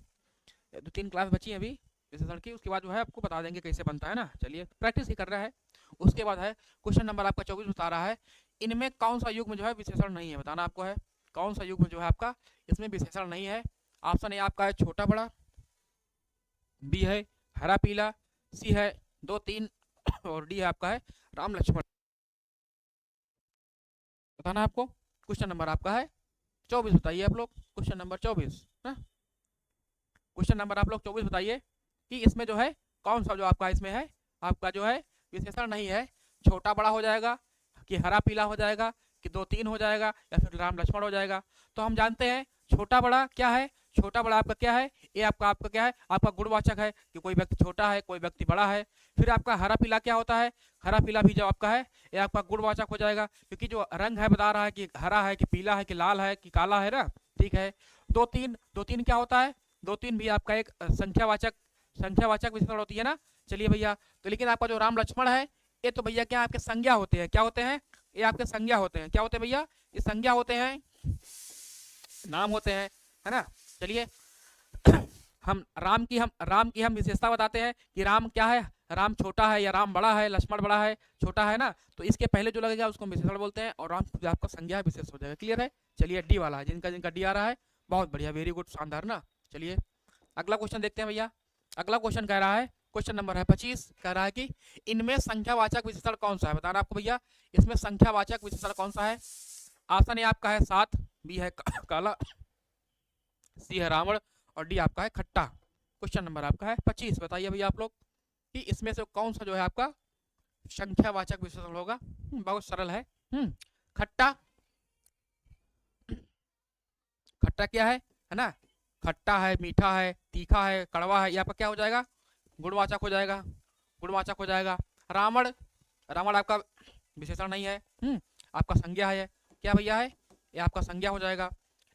A: 2-3 क्लास बची है अभी विशेषण की, उसके बाद जो है आपको बता देंगे कैसे बनता है ना। चलिए प्रैक्टिस ही कर रहा है। उसके बाद है क्वेश्चन नंबर आपका 24 बता रहा है, इनमें कौन सा युग्म जो है विशेषण नहीं है, बताना आपको है कौन सा युग्म जो है आपका इसमें विशेषण नहीं है। ऑप्शन ए आपका है छोटा बड़ा, बी है हरा पीला, सी है 2-3 और डी है आपका है राम लक्ष्मण। बताना आपको। क्वेश्चन नंबर आपका है 24, बताइए आप लोग क्वेश्चन नंबर 24 ना। क्वेश्चन नंबर आप लोग 24 बताइए कि इसमें जो है कौन सा जो आपका इसमें है आपका जो है विशेषण नहीं है। छोटा बड़ा हो जाएगा, कि हरा पीला हो जाएगा, कि 2-3 हो जाएगा, या फिर राम लक्ष्मण हो जाएगा। तो हम जानते हैं छोटा बड़ा क्या है, छोटा बड़ा आपका क्या है, ये आपका क्या है, आपका गुणवाचक है कि कोई व्यक्ति छोटा है कोई व्यक्ति बड़ा है। फिर आपका हरा पीला क्या होता है, हरा पीला भी जो आपका है ये आपका गुणवाचक हो जाएगा, क्योंकि जो रंग है बता रहा है कि हरा है कि पीला है कि लाल है कि काला है ना। ठीक है, 2-3 क्या होता है, 2-3 भी आपका एक संख्यावाचक विशेषण होती है ना। चलिए भैया, तो लेकिन आपका जो राम लक्ष्मण है ये तो भैया क्या आपके संज्ञा होते हैं, क्या होते हैं, ये आपके संज्ञा होते हैं। क्या होते हैं भैया, ये संज्ञा होते हैं, नाम होते हैं, है ना। चलिए हम राम की हम विशेषता बताते हैं कि राम क्या है, राम छोटा है या राम बड़ा है, लक्ष्मण बड़ा है छोटा है ना, तो इसके पहले जो लगेगा उसको विशेषण बोलते हैं, और राम आपका संज्ञा विशेष हो जाएगा। क्लियर है। चलिए डी वाला जिनका जिनका डी आ रहा है बहुत बढ़िया, वेरी गुड, शानदार ना। चलिए अगला क्वेश्चन देखते हैं भैया। अगला क्वेश्चन कह रहा है, क्वेश्चन नंबर है 25, कह रहा है कि इनमें संख्यावाचक विशेषण कौन सा है, बताना आपको भैया इसमें संख्यावाचक विशेषण कौन सा है। ऑप्शन ए आपका है 7, बी है काला, सी है रावण और डी आपका है खट्टा। क्वेश्चन नंबर आपका है 25, बताइए भैया आप लोग कि इसमें से कौन सा जो है आपका संख्यावाचक विशेषण होगा। बहुत सरल है। खट्टा, खट्टा क्या है ना, खट्टा है, मीठा है, तीखा है, कड़वा है, ये आपका क्या हो जाएगा, गुणवाचक हो जाएगा, गुणवाचक हो जाएगा। रावण, रावण आपका विशेषण नहीं है, आपका संज्ञा है। क्या भैया है, ये आपका संज्ञा हो जाएगा।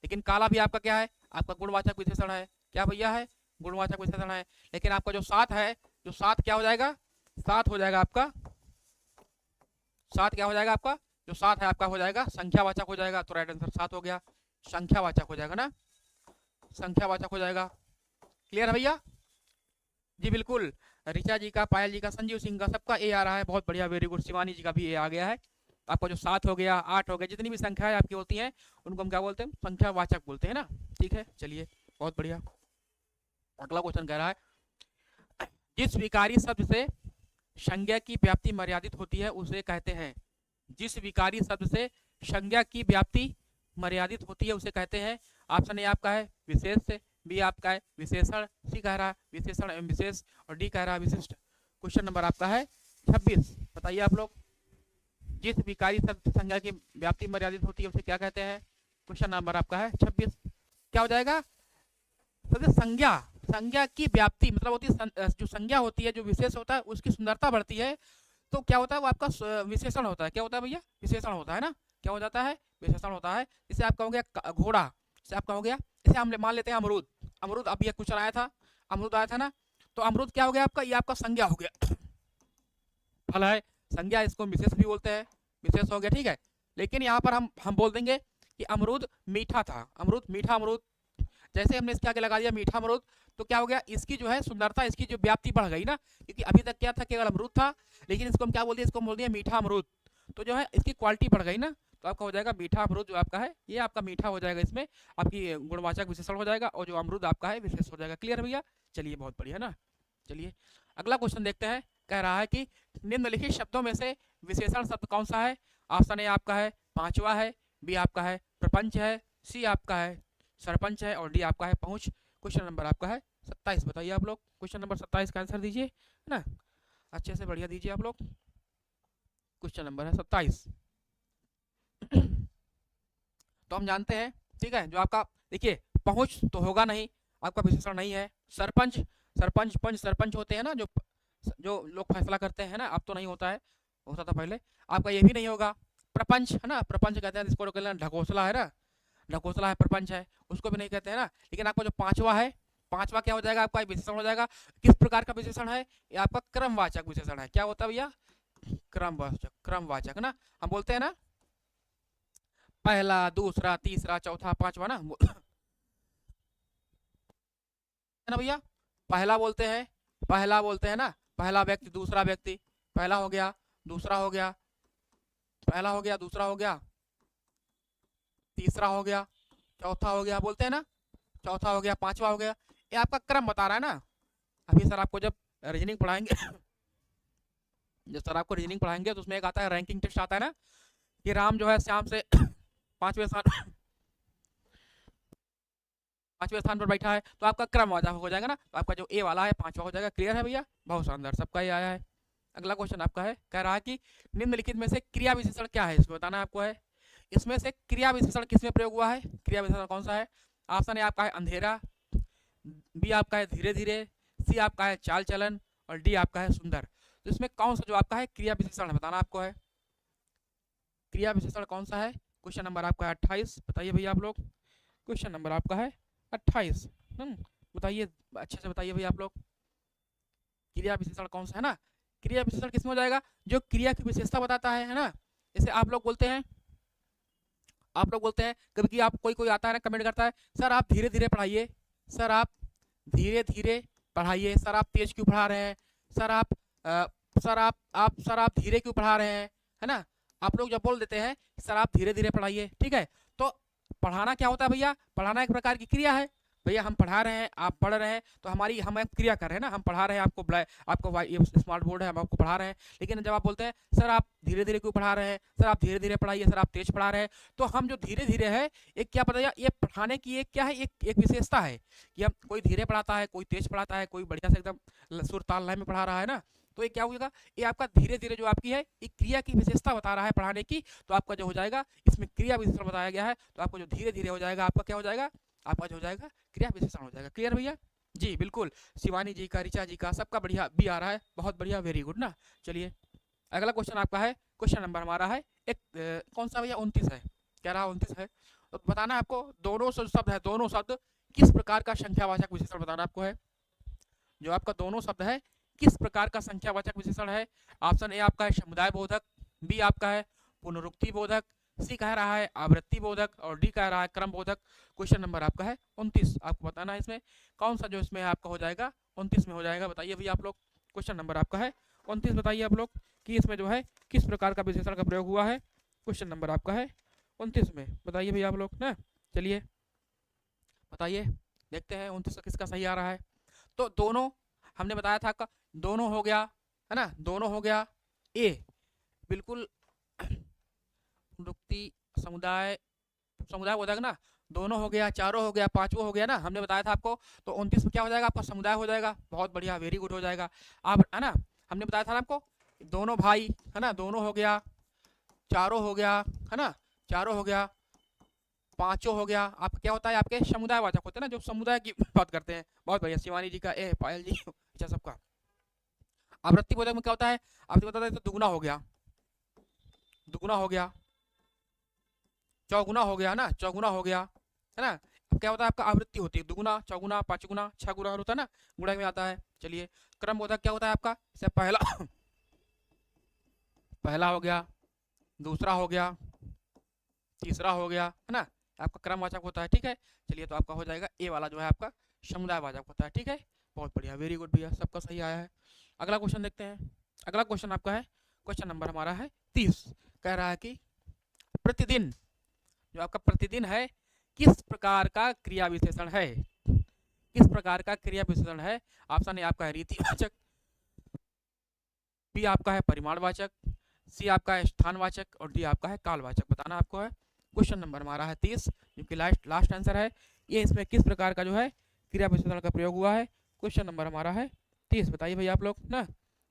A: लेकिन काला भी आपका क्या है, आपका गुणवाचक विशेषण है। क्या भैया है, गुणवाचक विशेषण है। लेकिन आपका जो 7 है, जो 7 क्या हो जाएगा, 7 हो जाएगा आपका, 7 क्या हो जाएगा आपका, जो 7 है आपका हो जाएगा संख्यावाचक हो जाएगा। तो राइट आंसर 7 हो गया, संख्यावाचक हो जाएगा ना, संख्यावाचक हो जाएगा। क्लियर है भैया जी, बिल्कुल। ऋचा जी का, पायल जी का, संजीव सिंह का, सबका ए आ रहा है, बहुत बढ़िया, वेरी गुड। शिवानी जी का भी ए आ गया है। आपका जो 7 हो गया, 8 हो गया, जितनी भी संख्याएं आपकी होती हैं उनको हम क्या बोलते हैं, संख्यावाचक बोलते हैं ना। ठीक है, चलिए बहुत बढ़िया। अगला क्वेश्चन कह रहा है, जिस विकारी शब्द से संज्ञा की व्याप्ति मर्यादित होती है उसे कहते हैं, जिस विकारी शब्द से संज्ञा की व्याप्ति मर्यादित होती है उसे कहते हैं। ऑप्शन ए आपका है विशेष से, बी आपका है विशेषण, सी कह रहा है विशेषण एवं विशेष, और डी कह रहा है विशिष्ट। क्वेश्चन नंबर आपका है 26, बताइए आप लोग, जिस विकारी शब्द संज्ञा की व्याप्ति मर्यादित होती है उसे क्या कहते हैं। क्वेश्चन नंबर आपका है 26, क्या हो जाएगा, संज्ञा, संज्ञा की व्याप्ति मतलब होती है, जो संज्ञा होती है, जो विशेष होता है उसकी सुंदरता बढ़ती है, तो क्या होता है वो आपका विशेषण होता है। क्या होता है भैया, विशेषण होता है ना, क्या हो जाता है, विशेषण होता है। जैसे आपका हो गया घोड़ा, जैसे आपका हो गया, जैसे हम मान लेते हैं अमरूद, अमरूद अब ये क्वेश्चन आया था, अमरूद आया था ना, तो अमरूद क्या हो गया आपका, ये आपका संज्ञा हो गया, फल है, संज्ञा, इसको विशेष भी बोलते हैं, विशेष हो गया। ठीक है, लेकिन यहाँ पर हम बोल देंगे कि अमरूद मीठा था, अमरूद मीठा अमरूद, जैसे हमने इसके आगे लगा दिया मीठा अमरूद, तो क्या हो गया, इसकी जो है सुंदरता, इसकी जो व्याप्ति बढ़ गई ना, क्योंकि अभी तक क्या था, केवल अमरूद था, लेकिन इसको हम क्या बोल दिया, इसको बोल दिया मीठा अमरूद, तो जो है इसकी क्वालिटी बढ़ गई ना, तो आपका हो जाएगा मीठा अमरूद, जो आपका है ये आपका मीठा हो जाएगा, इसमें आपकी गुणवाचक विशेषण हो जाएगा, और जो अमरूद आपका है विशेष हो जाएगा। क्लियर भैया, चलिए बहुत बढ़िया ना। चलिए अगला क्वेश्चन देखते हैं, कह रहा है कि निम्नलिखित शब्दों में से विशेषण शब्द कौन सा है। ऑप्शन ए आपका है पांचवा है, बी आपका है प्रपंच है, सी आपका है सरपंच है और डी आपका है पहुंच। क्वेश्चन नंबर आपका है 27। बताइए आप लोग, क्वेश्चन नंबर 27 का आंसर दीजिए, है ना, अच्छे से बढ़िया दीजिए आप लोग। क्वेश्चन नंबर है 27। तो हम जानते हैं, ठीक है, जो आपका देखिए पहुंच तो होगा नहीं, आपका विशेषण नहीं है। सरपंच, सरपंच पंच सरपंच होते हैं ना, जो जो लोग फैसला करते हैं ना, अब तो नहीं होता है, होता था पहले। आपका ये भी नहीं होगा। प्रपंच है ना, प्रपंच कहते हैं जिसको ढकोसला है ना, ढकोसला है प्रपंच है, उसको भी नहीं कहते हैं ना। लेकिन आपका जो पांचवा है, पांचवा क्या हो जाएगा आपका विशेषण हो जाएगा। किस प्रकार का विशेषण है ये आपका? क्रमवाचक विशेषण है। क्या होता है भैया? क्रमवाचक, क्रमवाचक ना, हम बोलते हैं ना पहला दूसरा तीसरा चौथा पांचवा ना, है ना भैया। पहला बोलते हैं ना, पहला व्यक्ति दूसरा व्यक्ति, पहला हो गया, दूसरा हो गया, पहला हो गया, दूसरा हो गया, तीसरा हो गया, चौथा हो गया, बोलते हैं ना, चौथा हो गया, पांचवा हो गया। ये आपका क्रम बता रहा है ना। अभी सर आपको जब रीजनिंग पढ़ाएंगे जब सर आपको रीजनिंग पढ़ाएंगे तो उसमें एक आता है रैंकिंग टेस्ट आता है ना, कि राम जो है श्याम से पांचवें स्थान पर बैठा है, तो आपका क्रम हो जाएगा ना, तो आपका जो ए वाला है पांचवा हो जाएगा। क्लियर है भैया? बहुत शानदार, सबका ये आया है। अगला क्वेश्चन आपका है, कह रहा है कि निम्नलिखित में से क्रिया विशेषण क्या है, इसको बताना आपको है। इसमें से क्रिया विशेषण किसमें प्रयोग हुआ है? क्रिया विशेषण कौन सा है? ऑप्शन ए आपका है अंधेरा, बी आपका है धीरे धीरे, सी आपका है चाल चलन, और डी आपका है सुंदर। तो इसमें कौन सा जो आपका है क्रिया विशेषण है, बताना आपको है। क्रिया विशेषण कौन सा है? क्वेश्चन नंबर आपका है 28। बताइए भैया आप लोग, क्वेश्चन नंबर आपका है 28। बताइए, अच्छे से बताइए भैया आप लोग, क्रिया विशेषण कौन सा है ना। क्रिया विशेषण किसमें हो जाएगा? जो क्रिया की विशेषता बताता है ना। जैसे आप लोग बोलते हैं, कभी कि आप कोई कोई आता है ना, कमेंट करता है, सर आप धीरे धीरे पढ़ाइए, सर आप धीरे धीरे पढ़ाइए, सर आप तेज क्यों पढ़ा रहे हैं, सर आप सर आप धीरे क्यों पढ़ा रहे हैं, है ना। आप लोग जब बोल देते हैं सर आप धीरे धीरे पढ़ाइए, ठीक है, तो पढ़ाना क्या होता है भैया? पढ़ाना एक प्रकार की क्रिया है। भैया हम पढ़ा रहे हैं, आप पढ़ रहे हैं, तो हमारी हम एक क्रिया कर रहे हैं ना, हम पढ़ा रहे हैं, आपको ये स्मार्ट बोर्ड है, हम आपको पढ़ा रहे हैं। लेकिन जब आप बोलते हैं सर आप धीरे धीरे क्यों पढ़ा रहे हैं, सर आप धीरे धीरे पढ़ाइए, सर आप तेज पढ़ा रहे हैं, तो हम जो धीरे धीरे है, एक क्या पता, ये पढ़ाने की एक क्या है, एक विशेषता है कि हम कोई धीरे पढ़ाता है, कोई तेज पढ़ाता है, कोई बढ़िया से एकदम सुर ताल लय में पढ़ा रहा है ना। तो ये क्या होगा? ये आपका धीरे धीरे जो आपकी है एक क्रिया की विशेषता बता रहा है पढ़ाने की, तो आपका जो हो जाएगा इसमें क्रिया विशेषण बताया गया है, तो आपको जो धीरे धीरे हो जाएगा, आपका क्या हो जाएगा? आपका जो हो जाएगा क्रिया विशेषण हो जाएगा। क्लियर भैया? जी बिल्कुल, शिवानी जी का, ऋचा जी का, सबका बढ़िया भी आ रहा है, बहुत बढ़िया, वेरी गुड ना। चलिए अगला क्वेश्चन आपका है, क्वेश्चन नंबर हमारा है कौन सा भैया? 29 है, कह रहा 29 है। तो बताना आपको दोनों शब्द है, दोनों शब्द किस प्रकार का संख्यावाचक विशेषण बताना आपको है। जो आपका दोनों शब्द है किस प्रकार का संख्यावाचक विशेषण है? ऑप्शन ए आपका है समुदाय बोधक, बी आपका है पुनरुक्ति बोधक, सी कह रहा है आवृत्ति बोधक, और डी कह रहा है क्रम बोधक। क्वेश्चन नंबर आपका है 29, आपको बताना है इसमें कौन सा जो इसमें आपका हो जाएगा, 29 में हो जाएगा। बताइए भैया आप लोग, क्वेश्चन नंबर आपका है 29, बताइए आप लोग कि इसमें जो है किस प्रकार का विशेषण का प्रयोग हुआ है। क्वेश्चन नंबर आपका है 29 में, बताइए भैया आप लोग ना। चलिए बताइए, देखते हैं 29 का किसका सही आ रहा है। तो दोनों हमने बताया था आपका, दोनों हो गया, है ना, दोनों हो गया ए, बिल्कुल रुक्ति समुदाय, समुदाय बोधक ना, दोनों हो गया, चारों हो गया, पांचवों हो गया ना, हमने बताया था आपको। तो 29 में क्या हो जाएगा? आपका समुदाय हो जाएगा, बहुत बढ़िया, वेरी गुड हो जाएगा। आप है ना, हमने बताया था ना आपको, दोनों भाई है ना, दोनों हो गया, चारों हो गया, है ना, चारों हो गया, पांचों हो गया। आप क्या होता है? आपके समुदाय वाचक होते हैं ना, जो समुदाय की बात करते हैं। बहुत बढ़िया, शिवानी जी का, ए पायल जी, अच्छा सबका। आवृत्ति बोधक में क्या होता है? आपको बताता है तो दुगुना हो गया, दुगुना हो गया, चौगुना हो गया ना, चौगुना हो गया, है ना। अब क्या होता है? आपका आवृत्ति होती है दुगुना, चौगुना, पांचगुना, छह गुना होता है ना, गुणा में आता है। चलिए क्रम बोधक क्या होता है आपका? जैसे पहला पहला हो गया, दूसरा हो गया, तीसरा हो गया, है ना, आपका क्रमवाचक होता है, ठीक है। चलिए तो आपका हो जाएगा ए वाला जो है आपका समुदाय वाचक होता है, ठीक है, बहुत बढ़िया, वेरी गुड भैया, सबका सही आया है। अगला क्वेश्चन देखते हैं। अगला क्वेश्चन आपका है, क्वेश्चन नंबर हमारा है 30, कह रहा है कि प्रतिदिन, जो आपका प्रतिदिन है, किस प्रकार का क्रिया विशेषण है? किस प्रकार का क्रिया विशेषण है? ऑप्शन ए आपका है रीतिवाचक, बी आपका है परिमाणवाचक, सी आपका है स्थानवाचक, और डी आपका है कालवाचक। बताना आपको है। क्वेश्चन नंबर हमारा है 30, जो कि लास्ट आंसर है ये इसमें किस प्रकार का जो है क्रिया विशेषण का प्रयोग हुआ है। क्वेश्चन नंबर हमारा है 30। बताइए भैया आप लोग ना,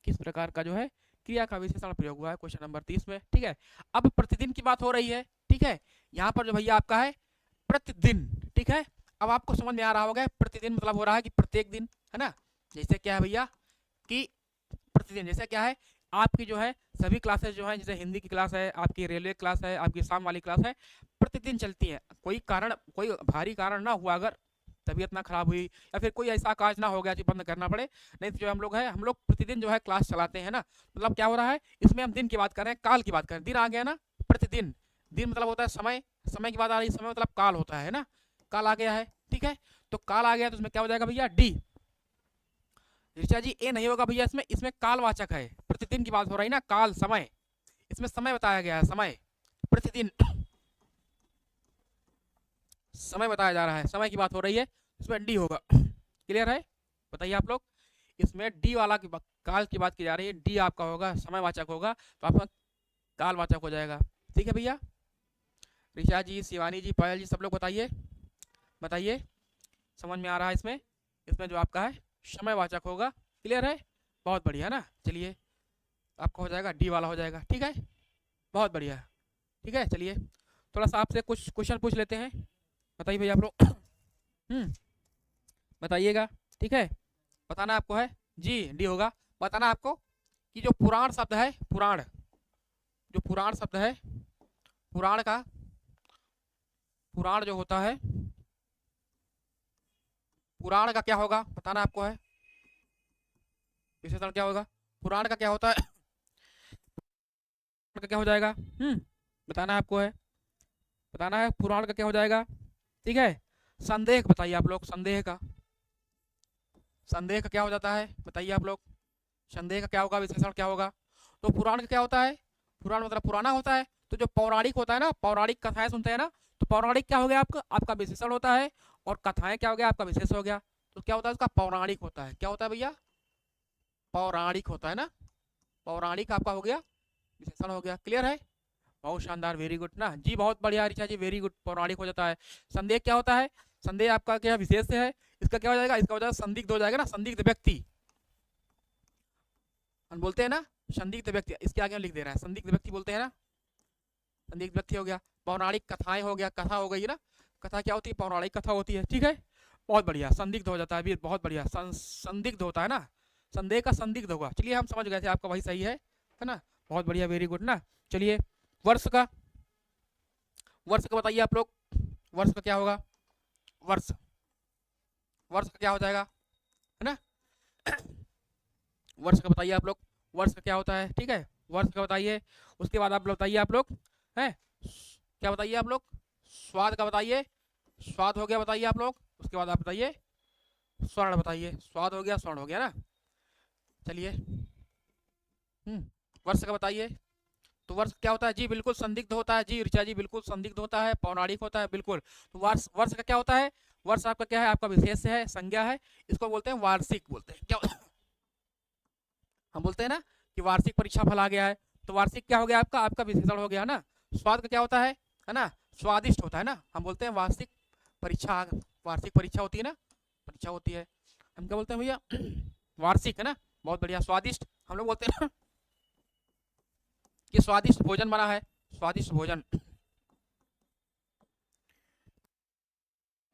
A: किस प्रकार का जो है क्रिया का विशेषण प्रयोग हुआ है क्वेश्चन नंबर 30 में। ठीक है, अब प्रतिदिन की बात हो रही है। ठीक है, यहाँ पर जो भैया आपका है प्रतिदिन। ठीक है, अब आपको समझ में आ रहा होगा प्रतिदिन मतलब हो रहा है कि प्रत्येक दिन, है ना। जैसे क्या है भैया कि प्रतिदिन जैसे क्या है आपकी जो है सभी क्लासेस जो है, जैसे हिंदी की क्लास है, आपकी रेलवे क्लास है, आपकी शाम वाली क्लास है, प्रतिदिन चलती है। कोई कारण, कोई भारी कारण ना हुआ, अगर तबीयत ना खराब हुई या फिर कोई ऐसा काज ना हो गया कि बंद करना पड़े, नहीं तो जो हम लोग प्रतिदिन जो है क्लास चलाते हैं ना। मतलब क्या हो रहा है इसमें, हम दिन की बात कर रहे हैं, काल की बात कर रहे हैं। दिन आ गया ना, प्रतिदिन, दिन मतलब होता है समय, समय की बात आ रही है, समय मतलब काल होता है ना, काल आ गया है। ठीक है, तो काल आ गया तो उसमें क्या हो जाएगा भैया डी। ऋचा जी ए नहीं होगा भैया, इसमें इसमें कालवाचक है, प्रतिदिन की बात हो रही ना, काल समय, इसमें समय बताया गया है, समय प्रतिदिन समय बताया जा रहा है, समय की बात हो रही है, इसमें डी होगा। क्लियर है, बताइए आप लोग, इसमें डी वाला की काल की बात की जा रही है, डी आपका होगा समयवाचक होगा, तो आपका कालवाचक हो जाएगा। ठीक है भैया, ऋचा जी, शिवानी जी, पायल जी, सब लोग बताइए, बताइए समझ में आ रहा है इसमें, इसमें जो आपका है समयवाचक होगा। क्लियर है, बहुत बढ़िया ना। चलिए आपका हो जाएगा डी वाला हो जाएगा। ठीक है, बहुत बढ़िया। ठीक है, चलिए थोड़ा सा आपसे कुछ क्वेश्चन पूछ लेते हैं। बताइए भैया आप लोग बताइएगा। ठीक है, बताना आपको है जी, डी होगा। बताना आपको कि जो पुराण शब्द है, पुराण, जो पुराण शब्द है, पुराण का, पुराण जो होता है, पुराण का क्या होगा बताना आपको है, विशेषण क्या होगा पुराण का, क्या होता है पुराण का क्या हो जाएगा, बताना आपको है, बताना है पुराण का क्या हो जाएगा। ठीक है, संदेह बताइए आप लोग, संदेह का, संदेह का क्या हो जाता है बताइए आप लोग, संदेह का क्या होगा, विशेषण क्या होगा। तो पुराण का क्या होता है, पुराण मतलब पुराना होता है, तो जो पौराणिक होता है ना, पौराणिक कथाएं सुनते हैं ना, तो पौराणिक क्या हो गया आपका, आपका विशेषण होता है, और कथाएं क्या हो गया आपका विशेष हो गया। तो क्या होता है उसका, पौराणिक होता है। क्या होता है भैया, पौराणिक होता है ना, पौराणिक आपका हो गया, विशेषण हो गया। क्लियर है, बहुत शानदार, वेरी गुड ना जी, बहुत बढ़िया ऋचा जी, वेरी गुड, पौराणिक हो जाता है। संदेह क्या होता है, संदेह आपका क्या विशेष है, इसका क्या हो जाएगा, इसका हो जाएगा संदिग्ध हो जाएगा ना, संदिग्ध व्यक्ति हम बोलते हैं ना, संदिग्ध व्यक्ति, इसके आगे हम लिख दे रहा है, संदिग्ध व्यक्ति बोलते हैं ना, संदिग्ध व्यक्ति हो गया। पौराणिक कथाएं हो गया, कथा हो गई ना, कथा क्या होती है, पौराणिक कथा होती है। ठीक है, बहुत बढ़िया, संदिग्ध हो जाता है वीर, बहुत बढ़िया, संदिग्ध होता है ना, संदेह का संदिग्ध होगा। चलिए हम समझ गए थे, आपका वही सही है ना, बहुत बढ़िया, वेरी गुड ना। चलिए वर्ष का, वर्ष का बताइए आप लोग, वर्ष का क्या होगा, वर्ष, वर्ष का क्या हो जाएगा, है ना वर्ष का बताइए आप लोग, वर्ष का क्या होता है। ठीक है, वर्ष का बताइए, उसके बाद आप बताइए आप लोग हैं, क्या बताइए आप लोग, स्वाद का बताइए, स्वाद हो गया बताइए आप लोग, उसके बाद आप बताइए स्वर्ण, बताइए स्वाद हो गया, स्वर्ण हो गया ना। चलिए वर्ष का बताइए, तो वर्ष क्या होता है जी, बिल्कुल संदिग्ध होता है जी, ऋचा जी बिल्कुल संदिग्ध होता है, पौराणिक होता है, बिल्कुल। तो वर्ष, वर्ष का क्या होता है, वर्ष आपका क्या है, आपका विशेष है, संज्ञा है, इसको बोलते हैं वार्षिक, बोलते हैं क्या हम बोलते हैं ना कि वार्षिक परीक्षा फल आ गया है, तो वार्षिक क्या हो गया आपका, आपका विशेषण हो गया ना। स्वाद का क्या होता है ना, स्वादिष्ट होता है ना, हम बोलते हैं वार्षिक परीक्षा, वार्षिक परीक्षा होती है ना, परीक्षा होती है, हम क्या बोलते हैं भैया वार्षिक, है ना, बहुत बढ़िया। स्वादिष्ट हम लोग बोलते हैं ना कि स्वादिष्ट भोजन बना है, स्वादिष्ट भोजन,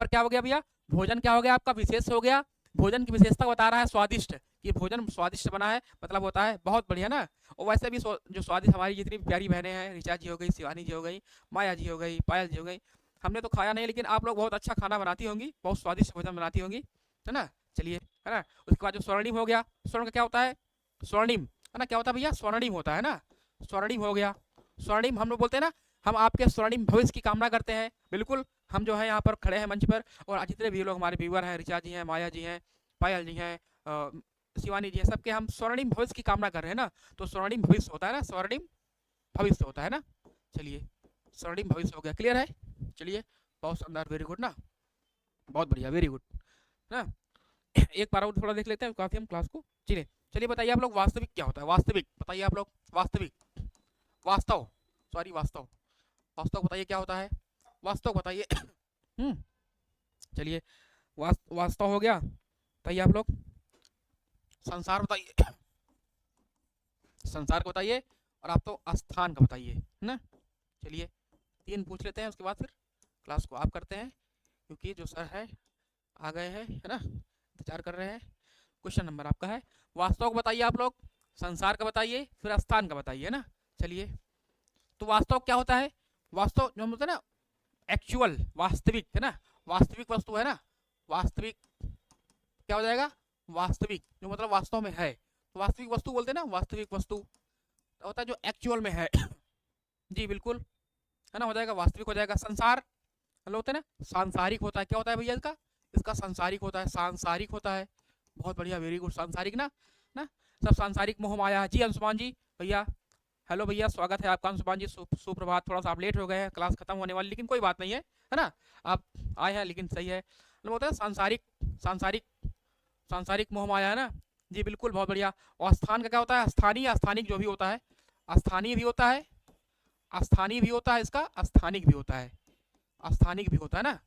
A: पर क्या हो गया भैया, भोजन क्या हो गया आपका, विशेष हो गया, भोजन की विशेषता बता रहा है स्वादिष्ट, कि भोजन स्वादिष्ट बना है, मतलब होता है बहुत बढ़िया ना। और वैसे भी जो स्वादिष्ट, हमारी जितनी प्यारी बहनें हैं, ऋचा जी हो गई, शिवानी जी हो गई, माया जी हो गई, पायल जी हो गई, हमने तो खाया नहीं, लेकिन आप लोग बहुत अच्छा खाना बनाती होंगी, बहुत स्वादिष्ट भोजन बनाती होंगी, है ना। चलिए, है ना, उसके बाद जो स्वर्णिम हो गया, स्वर्ण का क्या होता है, स्वर्णिम, है ना, क्या होता है भैया, स्वर्णिम होता है ना, स्वर्णिम हो गया। स्वर्णिम हम लोग बोलते हैं ना, हम आपके स्वर्णिम भविष्य की कामना करते हैं, बिल्कुल। हम जो है यहाँ पर खड़े हैं मंच पर, और जितने भी लोग हमारे व्यूअर हैं, ऋचा जी हैं, माया जी हैं, पायल जी हैं, शिवानी जी हैं, सबके हम स्वर्णिम भविष्य की कामना कर रहे हैं ना, तो स्वर्णिम भविष्य होता है ना, स्वर्णिम भविष्य होता है ना। चलिए, स्वर्णिम भविष्य हो गया, क्लियर है। चलिए, बहुत शानदार, वेरी गुड ना, बहुत बढ़िया, वेरी गुड ना। एक बार और थोड़ा देख लेते हैं काफी हम क्लास को। चलिए, चलिए बताइए आप लोग, वास्तविक क्या होता है, वास्तविक बताइए आप लोग, वास्तविक, वास्तव, सॉरी वास्तव, वास्तव बताइए क्या होता है, वास्तव बताइए चलिए, वास्तव हो गया। बताइए आप लोग, संसार बताइए, संसार को बताइए, और आप तो स्थान का बताइए, है ना। चलिए 3 पूछ लेते हैं, उसके बाद फिर क्लास को आप करते हैं, क्योंकि जो सर है आ गए हैं, है ना, इंतजार कर रहे हैं। क्वेश्चन नंबर आपका है, वास्तव को बताइए आप लोग, संसार का बताइए, फिर स्थान का बताइए, है ना। चलिए, तो वास्तव क्या होता है? वास्तव जो होता है ना, एक्चुअल, वास्तविक, है ना, वास्तविक वस्तु, है ना। वास्तविक क्या हो जाएगा? वास्तविक, जो मतलब वास्तव में है, तो वास्तविक वस्तु बोलते हैं ना, वास्तविक वस्तु होता है जो एक्चुअल में है। जी बिल्कुल, है ना, हो जाएगा, वास्तविक हो जाएगा। संसार मतलब होता है ना, सांसारिक होता है। क्या होता है भैया इसका? इसका सांसारिक होता है, सांसारिक होता है। बहुत बढ़िया, वेरी गुड, सांसारिक ना, ना सब सांसारिक मोह माया। जी अंशुमान जी भैया, हेलो भैया, स्वागत है आपका अंशुमान जी, सुप्रभात। थोड़ा सा आप लेट हो गए हैं, क्लास खत्म होने वाली, लेकिन कोई बात नहीं है ना, आप आए हैं, लेकिन सही है। मतलब होता है सांसारिक, सांसारिक, सांसारिक मोह माया, है ना। जी बिल्कुल, बहुत बढ़िया। और स्थान का क्या होता है? स्थानीय, स्थानिक जो भी होता है, स्थानीय भी होता है, स्थानीय भी होता है, इसका स्थानिक भी होता है, स्थानिक भी होता है ना।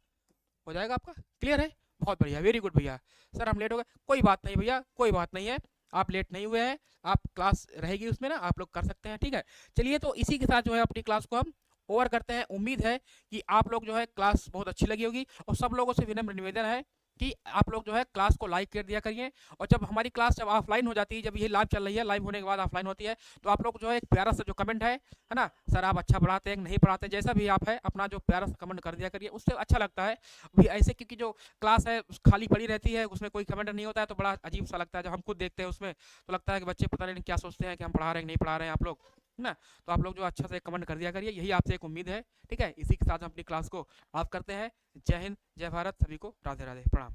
A: हो जाएगा आपका, क्लियर है, बहुत बढ़िया, वेरी गुड भैया। सर हम लेट हो गए, कोई बात नहीं भैया, कोई बात नहीं है, आप लेट नहीं हुए हैं, आप क्लास रहेगी उसमें ना, आप लोग कर सकते हैं, ठीक है। चलिए, तो इसी के साथ जो है अपनी क्लास को हम ओवर करते हैं। उम्मीद है कि आप लोग जो है क्लास बहुत अच्छी लगी होगी, और सब लोगों से विनम्र निवेदन है कि आप लोग जो है क्लास को लाइक कर दिया करिए। और जब हमारी क्लास जब ऑफलाइन हो जाती है, जब ये लाइव चल रही है, लाइव होने के बाद ऑफलाइन होती है, तो आप लोग जो है एक प्यारा सा जो कमेंट है ना, सर आप अच्छा पढ़ाते हैं नहीं पढ़ाते, जैसा भी आप है अपना जो प्यारा सा कमेंट कर दिया करिए, उससे अच्छा लगता है भी ऐसे, क्योंकि जो क्लास है खाली पड़ी रहती है, उसमें कोई कमेंट नहीं होता है, तो बड़ा अजीब सा लगता है। जब हम खुद देखते हैं उसमें, तो लगता है कि बच्चे पता नहीं क्या सोचते हैं कि हम पढ़ा रहे हैं नहीं पढ़ा रहे हैं आप लोग, है ना। तो आप लोग जो अच्छा से कमेंट कर दिया करिए, यही आपसे एक उम्मीद है, ठीक है। इसी के साथ हम अपनी क्लास को ऑफ करते हैं। जय हिंद, जय भारत, सभी को राधे राधे, प्रणाम।